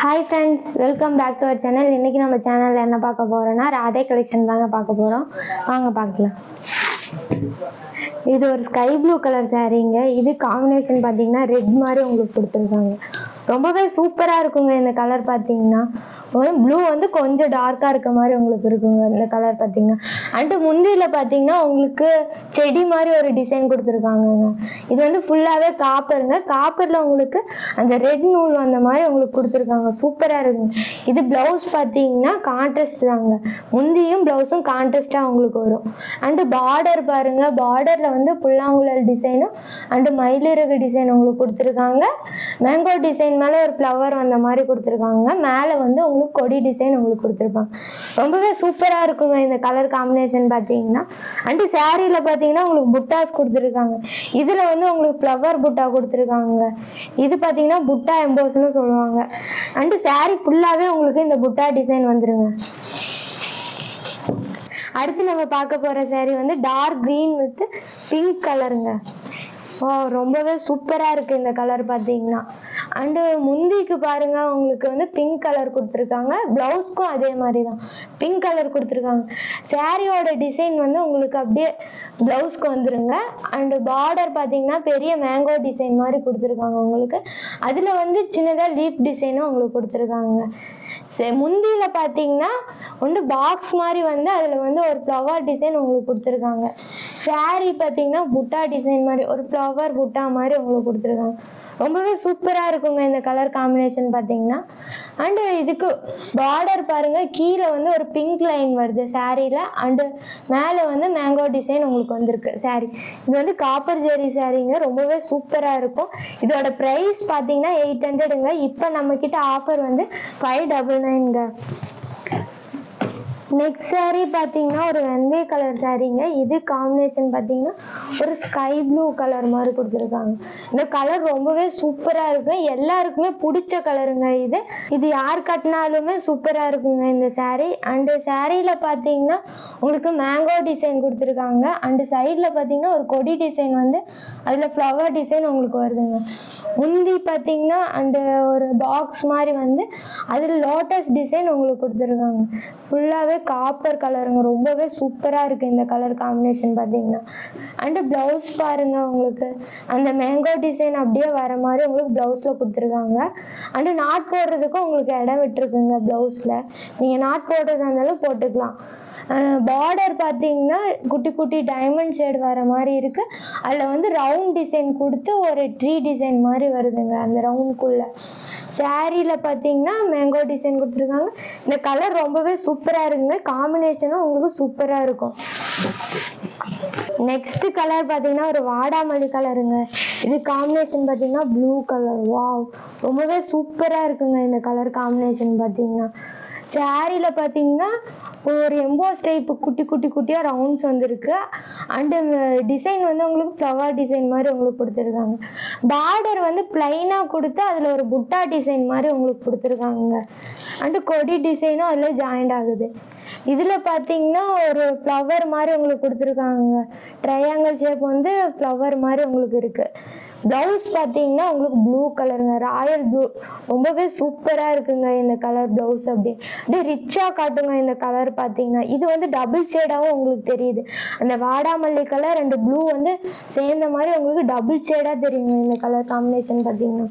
Hi friends, welcome back to our channel. இன்னைக்கு நம்ம சேனலில் என்ன பார்க்க போகிறோன்னா ராதே கலெக்ஷன் தாங்க பார்க்க போகிறோம். வாங்க பார்க்கலாம். இது ஒரு ஸ்கை ப்ளூ கலர் சாரீங்க. இது காம்பினேஷன் பார்த்தீங்கன்னா ரெட் மாதிரி உங்களுக்கு கொடுத்துருக்காங்க. ரொம்பவே சூப்பராக இருக்குங்க இந்த கலர். பார்த்தீங்கன்னா ப்ளூ வந்து கொஞ்சம் டார்க்காக இருக்க மாதிரி உங்களுக்கு இருக்குங்க இந்த கலர் பார்த்தீங்கன்னா. அண்டு முந்தியில் பார்த்தீங்கன்னா உங்களுக்கு செடி மாதிரி ஒரு டிசைன் கொடுத்துருக்காங்கங்க. இது வந்து ஃபுல்லாகவே காப்பருங்க. காப்பரில் உங்களுக்கு அந்த ரெட் நூல் அந்த மாதிரி உங்களுக்கு கொடுத்துருக்காங்க. சூப்பராக இருக்குங்க. இது ப்ளவுஸ் பார்த்தீங்கன்னா கான்ட்ராஸ்ட் தாங்க. முந்தியும் ப்ளவுஸும் கான்ட்ராஸ்டாக உங்களுக்கு வரும். அண்டு பார்டர் பாருங்க, பார்டரில் வந்து புல்லாங்குழல் டிசைனும் அண்டு மயிலிறகு டிசைன் உங்களுக்கு கொடுத்துருக்காங்க. மேங்கோ டிசைன் மேலே ஒரு ஃப்ளவர் வந்த மாதிரி கொடுத்துருக்காங்க. மேலே வந்து உங்களுக்கு கொடி டிசைன் உங்களுக்கு கொடுத்துருப்பாங்க. ரொம்பவே சூப்பராக இருக்குங்க இந்த கலர் காம்பினேஷன் பார்த்தீங்கன்னா. அண்டு சாரியில் பார்த்தீங்கன்னா உங்களுக்கு புட்டாஸ் கொடுத்துருக்காங்க. இதில் வந்து உங்களுக்கு ஃப்ளவர் புட்டா கொடுத்துருக்காங்க. இது பார்த்தீங்கன்னா புட்டா எம்போஸ்ன்னு சொல்லுவாங்க. அண்டு சாரி ஃபுல்லாகவே உங்களுக்கு இந்த புட்டா டிசைன் வந்துருங்க. அடுத்து நம்ம பார்க்க போகிற சாரீ வந்து டார்க் க்ரீன் வித் பிங்க் கலருங்க. ரொம்பவே சூப்பராக இருக்குது இந்த கலர் பார்த்தீங்கன்னா. அண்டு முந்திக்கு பாருங்க உங்களுக்கு வந்து பிங்க் கலர் கொடுத்துருக்காங்க. ப்ளவுஸ்க்கும் அதே மாதிரி தான் பிங்க் கலர் கொடுத்துருக்காங்க. சாரியோட டிசைன் வந்து உங்களுக்கு அப்படியே ப்ளவுஸ்க்கு வந்துருங்க. அண்டு பார்டர் பார்த்தீங்கன்னா பெரிய மேங்கோ டிசைன் மாதிரி கொடுத்துருக்காங்க உங்களுக்கு. அதில் வந்து சின்னதாக லீப் டிசைனும் உங்களுக்கு கொடுத்துருக்காங்க. முந்தியில் பார்த்தீங்கன்னா ஒன்று பாக்ஸ் மாதிரி வந்து அதில் வந்து ஒரு ஃப்ளவர் டிசைன் உங்களுக்கு கொடுத்துருக்காங்க. சாரி பார்த்தீங்கன்னா புட்டா டிசைன் மாதிரி ஒரு ஃப்ளவர் புட்டா மாதிரி உங்களுக்கு கொடுத்துருக்காங்க. ரொம்பவே சூப்பராக இருக்குங்க இந்த கலர் காம்பினேஷன் பார்த்தீங்கன்னா. அண்டு இதுக்கு பார்டர் பாருங்க, கீழே வந்து ஒரு பிங்க் லைன் வருது சாரியில். அண்டு மேலே வந்து மேங்கோ டிசைன் உங்களுக்கு வந்திருக்கு சாரி. இது வந்து காப்பர் ஜெரி சாரிங்க. ரொம்பவே சூப்பராக இருக்கும். இதோட ப்ரைஸ் பார்த்தீங்கன்னா 800ங்க. இப்போ நம்மக்கிட்ட ஆஃபர் வந்து 599ங்க. நெக்ஸ்ட் சாரீ பார்த்தீங்கன்னா ஒரு வெந்தய கலர் சாரீங்க. இது காம்பினேஷன் பார்த்தீங்கன்னா ஒரு ஸ்கை ப்ளூ கலர் மாதிரி கொடுத்துருக்காங்க. இந்த கலர் ரொம்பவே சூப்பராக இருக்கு. எல்லாருக்குமே பிடிச்ச கலருங்க இது. இது யார் கட்டினாலுமே சூப்பராக இருக்குங்க இந்த சாரீ. அண்டு சாரியில் பார்த்தீங்கன்னா உங்களுக்கு மேங்கோ டிசைன் கொடுத்துருக்காங்க. அண்டு சைடில் பார்த்தீங்கன்னா ஒரு கொடி டிசைன் வந்து அதில் ஃப்ளவர் டிசைன் உங்களுக்கு வருதுங்க. முந்தி பார்த்தீங்கன்னா அந்த ஒரு பாக்ஸ் மாதிரி வந்து அதில் லோட்டஸ் டிசைன் உங்களுக்கு கொடுத்துருக்காங்க. ஃபுல்லாகவே காப்பர் கலருங்க. ரொம்பவே சூப்பராக இருக்குது இந்த கலர் காம்பினேஷன் பார்த்தீங்கன்னா. அண்டு ப்ளவுஸ் பாருங்கள், உங்களுக்கு அந்த மேங்கோ டிசைன் அப்படியே வர மாதிரி உங்களுக்கு ப்ளவுஸில் கொடுத்துருக்காங்க. அண்டு நாட் போடுறதுக்கும் உங்களுக்கு இடம் விட்டுருக்குங்க ப்ளவுஸில். நீங்கள் நாட் போடுறதா இருந்தாலும் போட்டுக்கலாம். பார்டர் பார்த்தீங்கன்னா குட்டி குட்டி டைமண்ட் ஷேட் வர மாதிரி இருக்குது. அதில் வந்து ரவுண்ட் டிசைன் கொடுத்து ஒரு ட்ரீ டிசைன் மாதிரி வருதுங்க அந்த ரவுண்ட்குள்ளே. சாரியில் பார்த்தீங்கன்னா மேங்கோ டிசைன் கொடுத்துருக்காங்க. இந்த கலர் ரொம்பவே சூப்பராக இருக்குங்க. காம்பினேஷனும் உங்களுக்கு சூப்பராக இருக்கும். நெக்ஸ்ட் கலர் பார்த்தீங்கன்னா ஒரு வாடாமல்லி கலருங்க. இது காம்பினேஷன் பார்த்தீங்கன்னா ப்ளூ கலர். வாவ், ரொம்பவே சூப்பராக இருக்குங்க இந்த கலர் காம்பினேஷன் பார்த்தீங்கன்னா. சாரியில் பார்த்தீங்கன்னா ஒரு எம்போஸ் டைப் குட்டி குட்டி குட்டியாக ரவுண்ட்ஸ் வந்துருக்கு. அண்டு டிசைன் வந்து உங்களுக்கு ஃப்ளவர் டிசைன் மாதிரி உங்களுக்கு கொடுத்துருக்காங்க. பார்டர் வந்து பிளைனாக கொடுத்து அதில் ஒரு புட்டா டிசைன் மாதிரி உங்களுக்கு கொடுத்துருக்காங்க. அண்டு கொடி டிசைனும் அதில் ஜாயிண்ட் ஆகுது. இதில் பார்த்தீங்கன்னா ஒரு ஃப்ளவர் மாதிரி உங்களுக்கு கொடுத்துருக்காங்க. ட்ரையாங்கிள் ஷேப் வந்து ஃப்ளவர் மாதிரி உங்களுக்கு இருக்குது. ப்ளவுஸ் பார்த்தீங்கன்னா உங்களுக்கு ப்ளூ கலருங்க, ராயல் ப்ளூ. ரொம்பவே சூப்பராக இருக்குங்க இந்த கலர் ப்ளவுஸ். அப்படியே ரிச்சாக காட்டுங்க இந்த கலர் பார்த்தீங்கன்னா. இது வந்து டபுள் ஷேடாகவும் உங்களுக்கு தெரியுது. அந்த வாடாமல்லி கலர் அண்டு ப்ளூ வந்து சேர்ந்த மாதிரி உங்களுக்கு டபுள் ஷேடாக தெரியுங்க இந்த கலர் காம்பினேஷன் பார்த்தீங்கன்னா.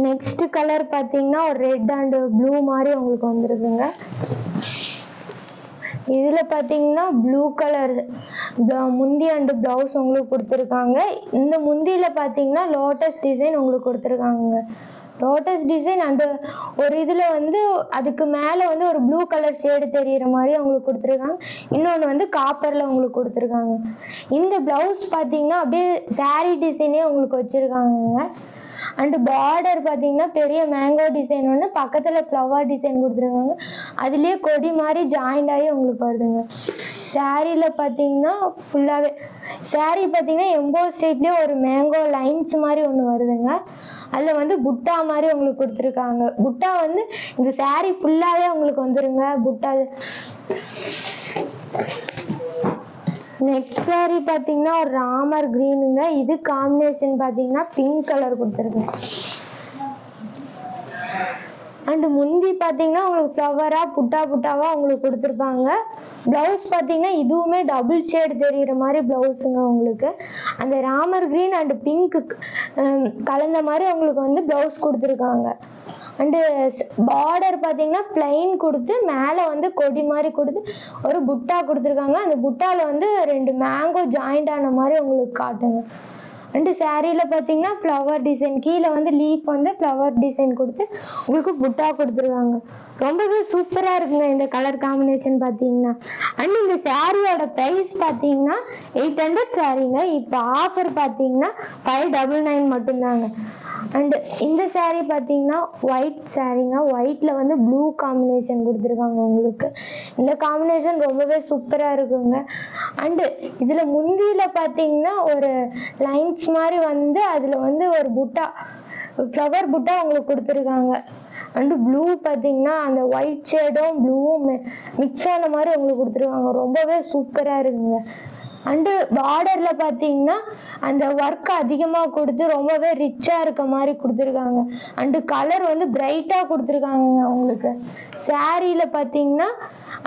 நெக்ஸ்ட் கலர் பார்த்தீங்கன்னா ஒரு ரெட் அண்டு ப்ளூ மாதிரி உங்களுக்கு வந்துருக்குங்க. இதில் பார்த்தீங்கன்னா ப்ளூ கலர் முந்தி அண்டு ப்ளவுஸ் உங்களுக்கு கொடுத்துருக்காங்க. இந்த முந்தியில் பார்த்தீங்கன்னா லோட்டஸ் டிசைன் உங்களுக்கு கொடுத்துருக்காங்க. லோட்டஸ் டிசைன் அண்டு ஒரு இதில் வந்து அதுக்கு மேலே வந்து ஒரு ப்ளூ கலர் ஷேடு தெரிகிற மாதிரி அவங்களுக்கு கொடுத்துருக்காங்க. இன்னொன்று வந்து காப்பரில் உங்களுக்கு கொடுத்துருக்காங்க. இந்த ப்ளவுஸ் பார்த்தீங்கன்னா அப்படியே சாரீ டிசைனே உங்களுக்கு வச்சுருக்காங்க. அண்டு பார்டர் பார்த்தீங்கன்னா பெரிய மேங்கோ டிசைன் ஒன்று, பக்கத்தில் ஃப்ளவர் டிசைன் கொடுத்துருக்காங்க. அதுலேயே கொடி மாதிரி ஜாயிண்ட் ஆகி உங்களுக்கு வருதுங்க. சாரியில் பார்த்தீங்கன்னா ஃபுல்லாகவே சாரீ பார்த்தீங்கன்னா எம்போஸ் டைப்லேயே ஒரு மேங்கோ லைன்ஸ் மாதிரி ஒன்று வருதுங்க. அதில் வந்து புட்டா மாதிரி உங்களுக்கு கொடுத்துருக்காங்க. புட்டா வந்து இந்த சாரீ ஃபுல்லாகவே உங்களுக்கு வந்துருங்க புட்டா. நெக்ஸ்ட் சாரீ பார்த்தீங்கன்னா ஒரு ராமர் கிரீனுங்க. இது காம்பினேஷன் பார்த்தீங்கன்னா பிங்க் கலர் கொடுத்துருக்கேன். அண்ட் முந்தி பாத்தீங்கன்னா உங்களுக்கு ஃப்ளவரா புட்டா புட்டாவா உங்களுக்கு கொடுத்துருப்பாங்க. பிளவுஸ் பாத்தீங்கன்னா இதுவுமே டபுள் ஷேட் தெரியுற மாதிரி பிளவுஸுங்க உங்களுக்கு. அந்த ராமர் கிரீன் அண்ட் பிங்க் கலந்த மாதிரி உங்களுக்கு வந்து பிளவுஸ் கொடுத்துருக்காங்க. அண்டு பார்டர் பாத்தீங்கன்னா பிளைன் கொடுத்து மேல வந்து கொடி மாதிரி கொடுத்து ஒரு புட்டா கொடுத்துருக்காங்க. அந்த புட்டால வந்து 2 மேங்கோ ஜாயிண்ட் ஆன மாதிரி உங்களுக்கு காட்டுங்க. அண்டு சாரீல பாத்தீங்கன்னா ஃப்ளவர் டிசைன் கீழே வந்து லீஃப் வந்து ஃப்ளவர் டிசைன் கொடுத்து உங்களுக்கு புட்டா கொடுத்துருக்காங்க. ரொம்பவே சூப்பரா இருக்குங்க இந்த கலர் காம்பினேஷன் பாத்தீங்கன்னா. அண்ட் இந்த சாரியோட பிரைஸ் பாத்தீங்கன்னா 800 சாரீங்க. இப்போ ஆஃபர் பாத்தீங்கன்னா 599 மட்டும்தாங்க. அண்ட் இந்த சாரீ பாத்தீங்கன்னா ஒயிட் சாரீங்க. ஒயிட்ல வந்து ப்ளூ காம்பினேஷன் கொடுத்துருக்காங்க உங்களுக்கு. இந்த காம்பினேஷன் ரொம்பவே சூப்பரா இருக்குங்க. அண்டு இதுல முந்தியில பாத்தீங்கன்னா ஒரு லைன்ஸ் மாதிரி வந்து அதுல வந்து ஒரு புட்டா ஃப்ளவர் புட்டா உங்களுக்கு கொடுத்துருக்காங்க. அண்டு ப்ளூ பாத்தீங்கன்னா அந்த ஒயிட் ஷேடும் ப்ளூவும் மிக்ஸ் ஆன மாதிரி உங்களுக்கு கொடுத்துருக்காங்க. ரொம்பவே சூப்பரா இருக்குங்க. அண்டு பார்டர்ல பாத்தீங்கன்னா அந்த ஒர்க் அதிகமா கொடுத்து ரொம்பவே ரிச்சா இருக்க மாதிரி கொடுத்துருக்காங்க. அண்டு கலர் வந்து பிரைட்டா கொடுத்துருக்காங்க உங்களுக்கு. சாரீல பாத்தீங்கன்னா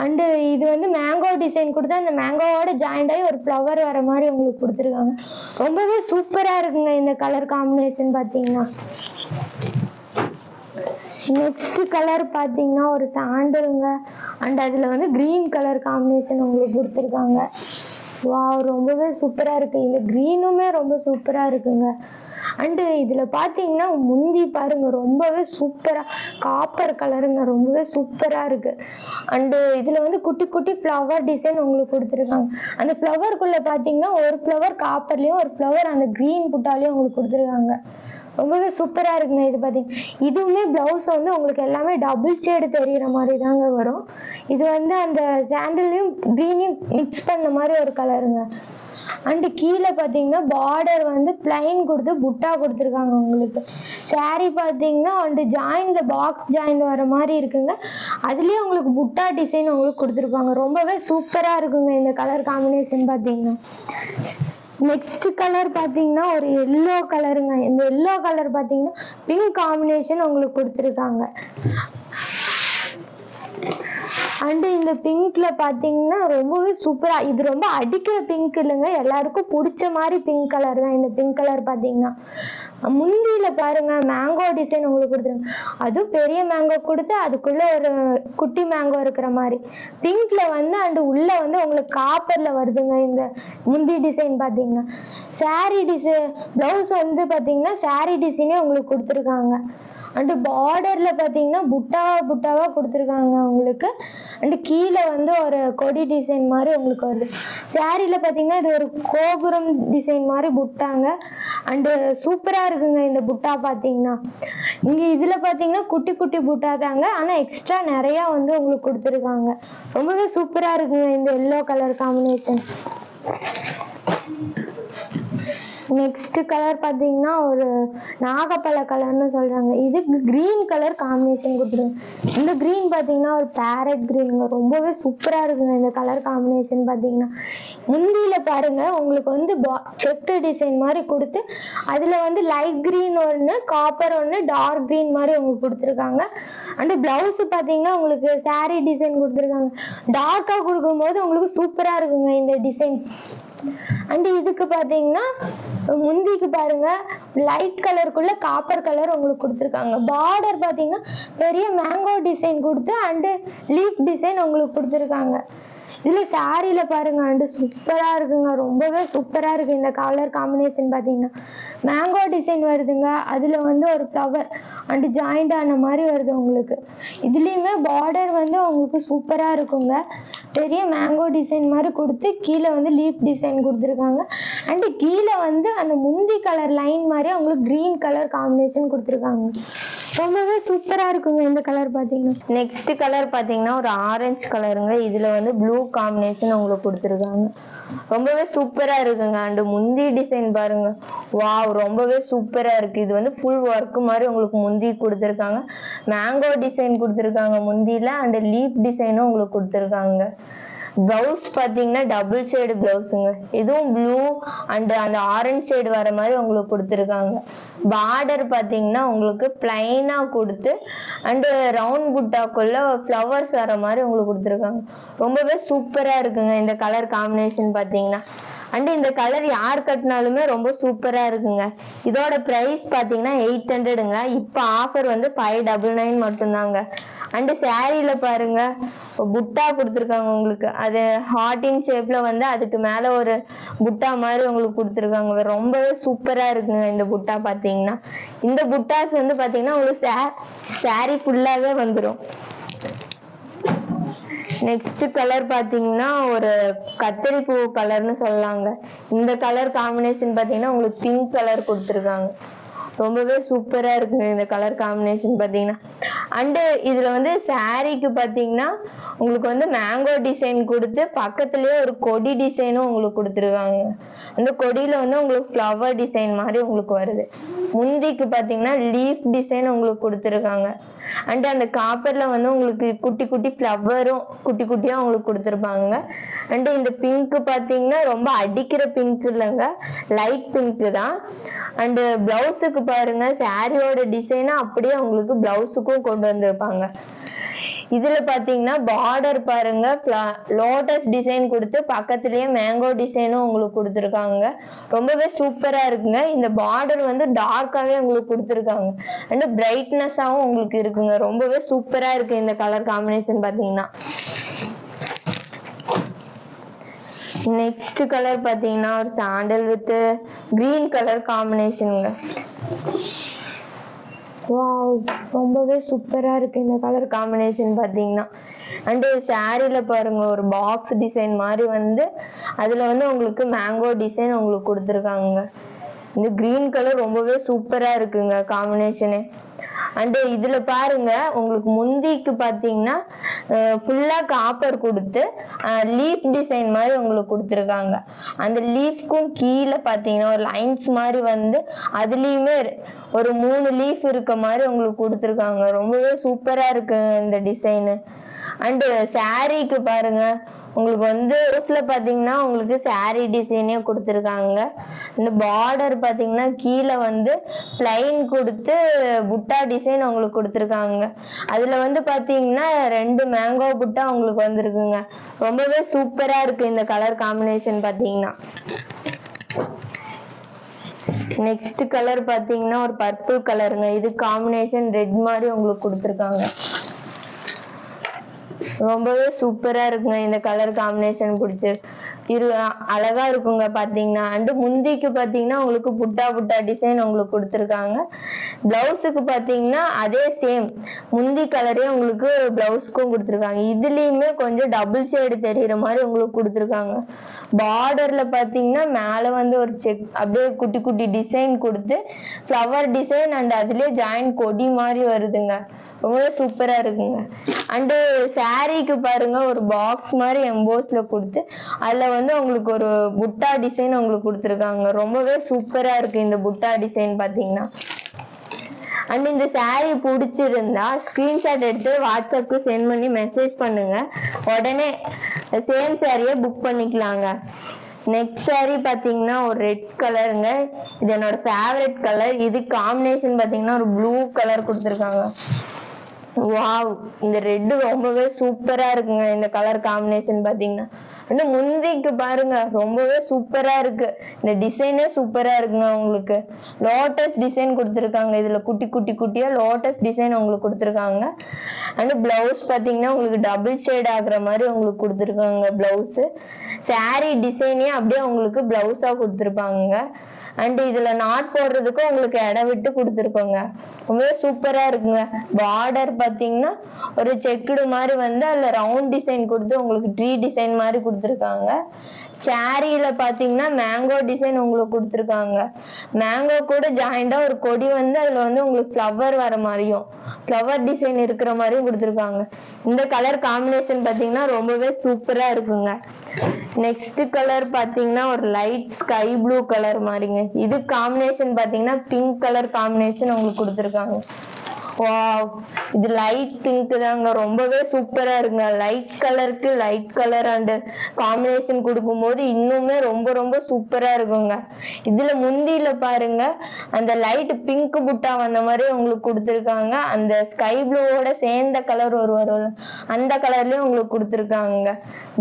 அண்டு இது வந்து மேங்கோ டிசைன் கொடுத்து அந்த மேங்கோவோட ஜாயிண்ட் ஆகி ஒரு ஃப்ளவர் வர மாதிரி உங்களுக்கு கொடுத்துருக்காங்க. ரொம்பவே சூப்பரா இருக்குங்க இந்த கலர் காம்பினேஷன் பாத்தீங்கன்னா. நெக்ஸ்ட் கலர் பாத்தீங்கன்னா ஒரு சாண்டலுங்க. அண்ட் அதுல வந்து கிரீன் கலர் காம்பினேஷன் உங்களுக்கு கொடுத்துருக்காங்க. வா ரொம்பவே சூப்பரா இருக்கு. இந்த கிரீனுமே ரொம்ப சூப்பரா இருக்குங்க. அண்டு இதுல பாத்தீங்கன்னா முந்தி பாருங்க ரொம்பவே சூப்பரா காப்பர் கலருங்க. ரொம்பவே சூப்பரா இருக்கு. அண்டு இதுல வந்து குட்டி குட்டி ஃப்ளவர் டிசைன் உங்களுக்கு கொடுத்துருக்காங்க. அந்த ஃப்ளவருக்குள்ள பாத்தீங்கன்னா ஒரு ஃப்ளவர் காப்பர்லயும் ஒரு ஃப்ளவர் அந்த கிரீன் புட்டாலையும் உங்களுக்கு கொடுத்துருக்காங்க. ரொம்பவே சூப்பரா இருக்குங்க. இது பாத்தீங்கன்னா இதுவுமே பிளவுஸ் வந்து உங்களுக்கு எல்லாமே டபுள் ஷேடு தெரியுற மாதிரி தாங்க வரும். இது வந்து அந்த சாண்டலையும் கிரீனையும் மிக்ஸ் பண்ண மாதிரி ஒரு கலருங்க. அண்டு கீழே பாத்தீங்கன்னா பார்டர் வந்து பிளைன் கொடுத்து புட்டா கொடுத்துருக்காங்க உங்களுக்கு. சாரி பாத்தீங்கன்னா அண்டு ஜாயின்ல பாக்ஸ் ஜாயின் வர மாதிரி இருக்குங்க. அதுலயே உங்களுக்கு புட்டா டிசைன் உங்களுக்கு கொடுத்துருப்பாங்க. ரொம்பவே சூப்பரா இருக்குங்க இந்த கலர் காம்பினேஷன் பாத்தீங்கன்னா. நெக்ஸ்ட் கலர் பாத்தீங்கன்னா ஒரு எல்லோ கலருங்க. இந்த எல்லோ கலர் பாத்தீங்கன்னா பிங்க் காம்பினேஷன் உங்களுக்கு கொடுத்துருக்காங்க. அண்டு இந்த பிங்க்ல பாத்தீங்கன்னா ரொம்பவே சூப்பரா இது ரொம்ப அடிக்கிற பிங்க் இல்லைங்க. எல்லாருக்கும் பிடிச்ச மாதிரி பிங்க் கலர் தான் இந்த பிங்க் கலர் பாத்தீங்கன்னா. முந்தியில பாருங்க மேங்கோ டிசைன் உங்களுக்கு கொடுத்துருங்க. அதுவும் பெரிய மேங்கோ கொடுத்து அதுக்குள்ள ஒரு குட்டி மேங்கோ இருக்கிற மாதிரி. பிங்க்ல வந்து அண்டு உள்ள வந்து உங்களுக்கு காப்பர்ல வருதுங்க இந்த முந்தி டிசைன் பாத்தீங்கன்னா. சாரி டிசைன் பிளவுஸ் வந்து பாத்தீங்கன்னா சாரி டிசைனே உங்களுக்கு கொடுத்துருக்காங்க. அண்டு பார்டர்ல பாத்தீங்கன்னா புட்டாவா கொடுத்துருக்காங்க உங்களுக்கு. அண்டு கீழே வந்து ஒரு கொடி டிசைன் மாதிரி உங்களுக்கு வருது. சாரில பாத்தீங்கன்னா இது ஒரு கோபுரம் டிசைன் மாதிரி புட்டாங்க. அண்டு சூப்பரா இருக்குங்க இந்த புட்டா பாத்தீங்கன்னா. இங்க இதுல பாத்தீங்கன்னா குட்டி குட்டி புட்டா தாங்க. ஆனா எக்ஸ்ட்ரா நிறைய வந்து உங்களுக்கு கொடுத்துருக்காங்க. ரொம்பவே சூப்பரா இருக்குங்க இந்த yellow colour combination. Next colour பாத்தீங்கன்னா ஒரு நாகப்பழ கலர்னு சொல்றாங்க. இது கிரீன் கலர் காம்பினேஷன் கொடுத்துருங்க. இந்த கிரீன் பாத்தீங்கன்னா ஒரு பேரட் கிரீனுங்க. ரொம்பவே சூப்பரா இருக்குங்க இந்த கலர் காம்பினேஷன் பாத்தீங்கன்னா. முந்தியில பாருங்க உங்களுக்கு வந்து செக்டு டிசைன் மாதிரி கொடுத்து அதுல வந்து லைட் கிரீன் ஒன்று காப்பர் ஒன்று டார்க் கிரீன் மாதிரி உங்களுக்கு கொடுத்துருக்காங்க. அண்ட் பிளவுஸ் பாத்தீங்கன்னா உங்களுக்கு சாரி டிசைன் கொடுத்துருக்காங்க. டார்க்கா கொடுக்கும் போது உங்களுக்கு சூப்பரா இருக்குங்க இந்த டிசைன். அண்ட் இதுக்கு பாத்தீங்கன்னா முந்திக்கு பாருங்க லைட் கலருக்குள்ள காப்பர் கலர் உங்களுக்கு கொடுத்துருக்காங்க. பார்டர் பாத்தீங்கன்னா பெரிய மேங்கோ டிசைன் கொடுத்து அண்டு லீஃப் டிசைன் உங்களுக்கு கொடுத்துருக்காங்க. இதுல சாரியில பாருங்க அண்டு சூப்பரா இருக்குங்க. ரொம்பவே சூப்பரா இருக்கு இந்த கலர் காம்பினேஷன் பாத்தீங்கன்னா. மேங்கோ டிசைன் வருதுங்க. அதுல வந்து ஒரு ஃப்ளவர் அண்டு ஜாயிண்ட் ஆன மாதிரி வருது உங்களுக்கு. இதுலயுமே பார்டர் வந்து உங்களுக்கு சூப்பரா இருக்குங்க. பெரிய மேங்கோ டிசைன் மாதிரி கொடுத்து கீழே வந்து லீஃப் டிசைன் கொடுத்துருக்காங்க. அண்டு கீழே வந்து அந்த முந்தி கலர் லைன் மாதிரி அவங்களுக்கு கிரீன் கலர் காம்பினேஷன் கொடுத்துருக்காங்க. ரொம்பவே சூப்பரா இருக்குங்க இந்த கலர் பாத்தீங்கன்னா. நெக்ஸ்ட் கலர் பாத்தீங்கன்னா ஒரு ஆரஞ்சு கலருங்க. இதுல வந்து ப்ளூ காம்பினேஷன் உங்களுக்கு கொடுத்துருக்காங்க. ரொம்பவே சூப்பரா இருக்குங்க. அண்டு முந்தி டிசைன் பாருங்க. வாவ் ரொம்பவே சூப்பரா இருக்கு. இது வந்து ஃபுல் ஒர்க் மாதிரி உங்களுக்கு முந்தி கொடுத்துருக்காங்க. மேங்கோ டிசைன் கொடுத்துருக்காங்க முந்தியில. அண்டு லீஃப் டிசைனும் உங்களுக்கு கொடுத்துருக்காங்க. பிளவுஸ் பாத்தீங்கன்னா டபுள் ஷேடு பிளவுஸுங்க. இதுவும் ப்ளூ அண்ட் அந்த ஆரஞ்சு ஷேடு வர மாதிரி உங்களுக்கு கொடுத்துருக்காங்க. பார்டர் பாத்தீங்கன்னா உங்களுக்கு பிளைனா கொடுத்து அண்ட் ரவுண்ட் புட்டாக்குள்ள ஃப்ளவர்ஸ் வர மாதிரி உங்களுக்கு கொடுத்துருக்காங்க. ரொம்பவே சூப்பரா இருக்குங்க இந்த கலர் காம்பினேஷன் பாத்தீங்கன்னா. அண்ட் இந்த கலர் யார் கட்டினாலுமே ரொம்ப சூப்பரா இருக்குங்க. இதோட பிரைஸ் பாத்தீங்கன்னா 800ங்க. இப்ப ஆஃபர் வந்து 599 மட்டும்தாங்க. அண்ட் சாரீல பாருங்க புட்டா கொடுத்துருக்காங்க உங்களுக்கு. அது ஹார்டின் ஷேப்ல வந்து அதுக்கு மேல ஒரு புட்டா மாதிரி உங்களுக்கு கொடுத்துருக்காங்க. ரொம்பவே சூப்பரா இருக்குங்க இந்த புட்டா பாத்தீங்கன்னா. இந்த புட்டாஸ் வந்து பாத்தீங்கன்னா உங்களுக்கு சாரி ஃபுல்லாவே வந்துடும். நெக்ஸ்ட் கலர் பாத்தீங்கன்னா ஒரு கத்தரி பூ கலர்னு சொல்லலாங்க. இந்த கலர் காம்பினேஷன் பாத்தீங்கன்னா உங்களுக்கு பிங்க் கலர் கொடுத்துருக்காங்க. ரொம்பவே சூப்பரா இருக்குங்க இந்த கலர் காம்பினேஷன் பாத்தீங்கன்னா. அண்ட் இதுல வந்து சாரீக்கு பாத்தீங்கன்னா உங்களுக்கு வந்து மேங்கோ டிசைன் கொடுத்து பக்கத்துலயே ஒரு கொடி டிசைனும் உங்களுக்கு கொடுத்துருக்காங்க. அந்த கொடியில வந்து உங்களுக்கு ஃப்ளவர் டிசைன் மாதிரி உங்களுக்கு வருது. முந்திக்கு பாத்தீங்கன்னா லீஃப் டிசைன் உங்களுக்கு கொடுத்துருக்காங்க. அண்ட் அந்த காப்பர்ல வந்து உங்களுக்கு குட்டி குட்டி ஃப்ளவரும் குட்டி குட்டியா உங்களுக்கு கொடுத்துருப்பாங்க. அண்ட் இந்த பிங்க் பாத்தீங்கன்னா ரொம்ப அடிக்கிற பிங்க் இல்லைங்க, லைட் பிங்க் தான். அண்ட் பிளவுஸுக்கு பாருங்க சாரியோட டிசைனா அப்படியே உங்களுக்கு பிளவுஸுக்கும் கொண்டு வந்திருப்பாங்க. இதுல பாத்தீங்கன்னா பார்டர் பாருங்க லோட்டஸ் டிசைன் கொடுத்து பக்கத்துலயே மேங்கோ டிசைனும் உங்களுக்கு கொடுத்துருக்காங்க. ரொம்பவே சூப்பரா இருக்குங்க. இந்த பார்டர் வந்து டார்க்காவே உங்களுக்கு கொடுத்துருக்காங்க. அண்ட் பிரைட்னஸாவும் உங்களுக்கு இருக்குங்க. ரொம்பவே சூப்பரா இருக்கு இந்த கலர் காம்பினேஷன் பாத்தீங்கன்னா. நெக்ஸ்ட் கலர் பாத்தீங்கன்னா ஒரு சாண்டல் வித் கிரீன் கலர் காம்பினேஷனுங்க. வாவ், ரொம்பவே சூப்பரா இருக்கு இந்த கலர் காம்பினேஷன் பாத்தீங்கன்னா. அண்ட் சாரில பாருங்க ஒரு பாக்ஸ் டிசைன் மாதிரி வந்து அதுல வந்து உங்களுக்கு மேங்கோ டிசைன் உங்களுக்கு கொடுத்துருக்காங்க. இந்த கிரீன் கலர் ரொம்பவே சூப்பரா இருக்குங்க காம்பினேஷனே. அண்ட் இதுல பாருங்க உங்களுக்கு முந்திக்கு பாத்தீங்கன்னா ஃபுல்லா காப்பர் கொடுத்து லீஃப் டிசைன் மாதிரி உங்களுக்கு கொடுத்துருக்காங்க. அந்த லீஃப்க்கும் கீழே பாத்தீங்கன்னா ஒரு லைன்ஸ் மாதிரி வந்து அதுலயுமே ஒரு 3 லீஃப் இருக்க மாதிரி உங்களுக்கு கொடுத்துருக்காங்க. ரொம்பவே சூப்பரா இருக்கு இந்த டிசைனு. அண்ட் சாரீக்கு பாருங்க உங்களுக்கு வந்து ரோஸ்ல பாத்தீங்கன்னா உங்களுக்கு சாரி டிசைனே கொடுத்துருக்காங்க. இந்த பார்டர் பாத்தீங்கன்னா கீழே வந்து பிளைன் கொடுத்து புட்டா டிசைன் உங்களுக்கு கொடுத்துருக்காங்க. அதுல வந்து பாத்தீங்கன்னா 2 மேங்கோ புட்டா உங்களுக்கு வந்திருக்குங்க. ரொம்பவே சூப்பரா இருக்கு இந்த கலர் காம்பினேஷன் பாத்தீங்கன்னா. நெக்ஸ்ட் கலர் பாத்தீங்கன்னா ஒரு பர்பிள் கலருங்க. இது காம்பினேஷன் ரெட் மாதிரி உங்களுக்கு கொடுத்துருக்காங்க. ரொம்பவே சூப்பரா இருக்குங்க இந்த கலர் காம்பினேஷன் அழகா இருக்குங்க பாத்தீங்கன்னா. அண்ட் முந்திக்கு பாத்தீங்கன்னா உங்களுக்கு புட்டா புட்டா டிசைன் உங்களுக்கு கொடுத்துருக்காங்க. பிளவுஸுக்கு பாத்தீங்கன்னா அதே சேம் முந்தி கலரே உங்களுக்கு பிளவுஸ்க்கும் கொடுத்துருக்காங்க. இதுலயுமே கொஞ்சம் டபுள் ஷேடு தெரியுற மாதிரி உங்களுக்கு கொடுத்துருக்காங்க. பார்டர்ல பாத்தீங்கன்னா மேல வந்து ஒரு செக் அப்படியே குட்டி குட்டி டிசைன் கொடுத்து ஃப்ளவர் டிசைன் அண்ட் அதுலயே ஜாயின் கொடி மாதிரி வருதுங்க. ரொம்பவே சூப்பரா இருக்குங்க. அண்ட் சாரீக்கு பாருங்க ஒரு பாக்ஸ் மாதிரி எம்போஸ்ல கொடுத்து அதுல வந்து உங்களுக்கு ஒரு புட்டா டிசைன் உங்களுக்கு கொடுத்துருக்காங்க. ரொம்பவே சூப்பரா இருக்கு இந்த புட்டா டிசைன் பாத்தீங்கன்னா. அண்ட் இந்த சாரீ பிடிச்சிருந்தா ஸ்கிரீன்ஷாட் எடுத்து வாட்ஸ்அப்க்கு சென்ட் பண்ணி மெசேஜ் பண்ணுங்க. உடனே சேம் சாரியை புக் பண்ணிக்கலாங்க. நெக்ஸ்ட் சாரி பாத்தீங்கன்னா ஒரு ரெட் கலருங்க. இது என்னோட ஃபேவரட் கலர். இது காம்பினேஷன் பாத்தீங்கன்னா ஒரு ப்ளூ கலர் கொடுத்துருக்காங்க. வாவ், இந்த ரெட் ரொம்பவே சூப்பரா இருக்குங்க இந்த கலர் காம்பினேஷன் பாத்தீங்கன்னா. இன்னும் முந்திக்கு பாருங்க ரொம்பவே சூப்பரா இருக்கு. இந்த டிசைனே சூப்பரா இருக்குங்க. உங்களுக்கு லோட்டஸ் டிசைன் கொடுத்துருக்காங்க. இதுல குட்டி குட்டி குட்டியா லோட்டஸ் டிசைன் உங்களுக்கு கொடுத்துருக்காங்க. அண்ட் பிளவுஸ் பாத்தீங்கன்னா உங்களுக்கு டபுள் ஷேட் ஆகுற மாதிரி உங்களுக்கு கொடுத்துருக்காங்க பிளவுஸ். சாரி டிசைனே அப்படியே உங்களுக்கு பிளவுஸா கொடுத்துருப்பாங்க. அண்ட் இதுல நாட் போடுறதுக்கும் உங்களுக்கு இடம் விட்டு கொடுத்துருக்கோங்க. ரொம்பவே சூப்பரா இருக்குங்க. பார்டர் பாத்தீங்கன்னா ஒரு செக்குடு மாதிரி வந்து அதுல ரவுண்ட் டிசைன் கொடுத்து உங்களுக்கு ட்ரீ டிசைன் மாதிரி கொடுத்துருக்காங்க. சாரியில பாத்தீங்கன்னா மேங்கோ டிசைன் உங்களுக்கு கொடுத்துருக்காங்க. மேங்கோ கூட ஜாயிண்டா ஒரு கொடி வந்து அதுல வந்து உங்களுக்கு ஃப்ளவர் வர மாதிரியும் ஃப்ளவர் டிசைன் இருக்கிற மாதிரியும் கொடுத்துருக்காங்க. இந்த கலர் காம்பினேஷன் பாத்தீங்கன்னா ரொம்பவே சூப்பரா இருக்குங்க. நெக்ஸ்ட் கலர் பாத்தீங்கன்னா ஒரு லைட் ஸ்கை ப்ளூ கலர் மாதிரிங்க. இது காம்பினேஷன் பாத்தீங்கன்னா பிங்க் கலர் காம்பினேஷன் உங்களுக்கு கொடுத்துருக்காங்க. வாவ், இது லைட் பிங்க் தாங்க, ரொம்பவே சூப்பரா இருக்குங்க. லைட் கலருக்கு லைட் கலர் அண்ட் காம்பினேஷன் கொடுக்கும் போது இன்னுமே ரொம்ப ரொம்ப சூப்பரா இருக்குங்க. இதுல முந்தியில பாருங்க அந்த லைட் பிங்க் புட்டா வந்த மாதிரி உங்களுக்கு கொடுத்துருக்காங்க. அந்த ஸ்கை ப்ளூவோட சேர்ந்த கலர் ஒரு வரும், அந்த கலர்லயும் உங்களுக்கு கொடுத்துருக்காங்க.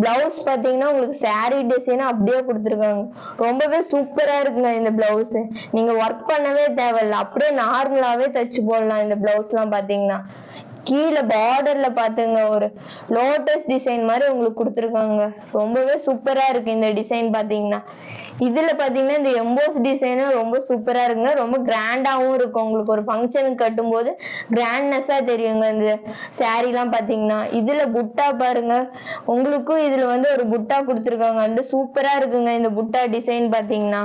பிளவுஸ் பாத்தீங்கன்னா உங்களுக்கு சாரி டிசைன் அப்படியே கொடுத்துருக்காங்க. ரொம்பவே சூப்பரா இருக்குங்க இந்த பிளவுஸ். நீங்க ஒர்க் பண்ணவே தேவையில்ல, அப்படியே நார்மலாவே தச்சு போடலாம். இந்த பிளவுஸ் எல்லாம் பாத்தீங்கன்னா கீழே பார்டர்ல பாத்துங்க ஒரு லோட்டஸ் டிசைன் மாதிரி உங்களுக்கு கொடுத்துருக்காங்க. ரொம்பவே சூப்பரா இருக்கு இந்த டிசைன் பாத்தீங்கன்னா. இதுல பாத்தீங்கன்னா இந்த எம்போஸ் டிசைனும் ரொம்ப சூப்பரா இருக்குங்க. ரொம்ப கிராண்டாவும் இருக்கும். உங்களுக்கு ஒரு ஃபங்க்ஷனுக்கு கட்டும் போது கிராண்ட்னஸா தெரியுங்க இந்த சாரி எல்லாம் பாத்தீங்கன்னா. இதுல புட்டா பாருங்க, உங்களுக்கும் இதுல வந்து ஒரு புட்டா கொடுத்துருக்காங்க. அண்டு சூப்பரா இருக்குங்க இந்த புட்டா டிசைன் பாத்தீங்கன்னா.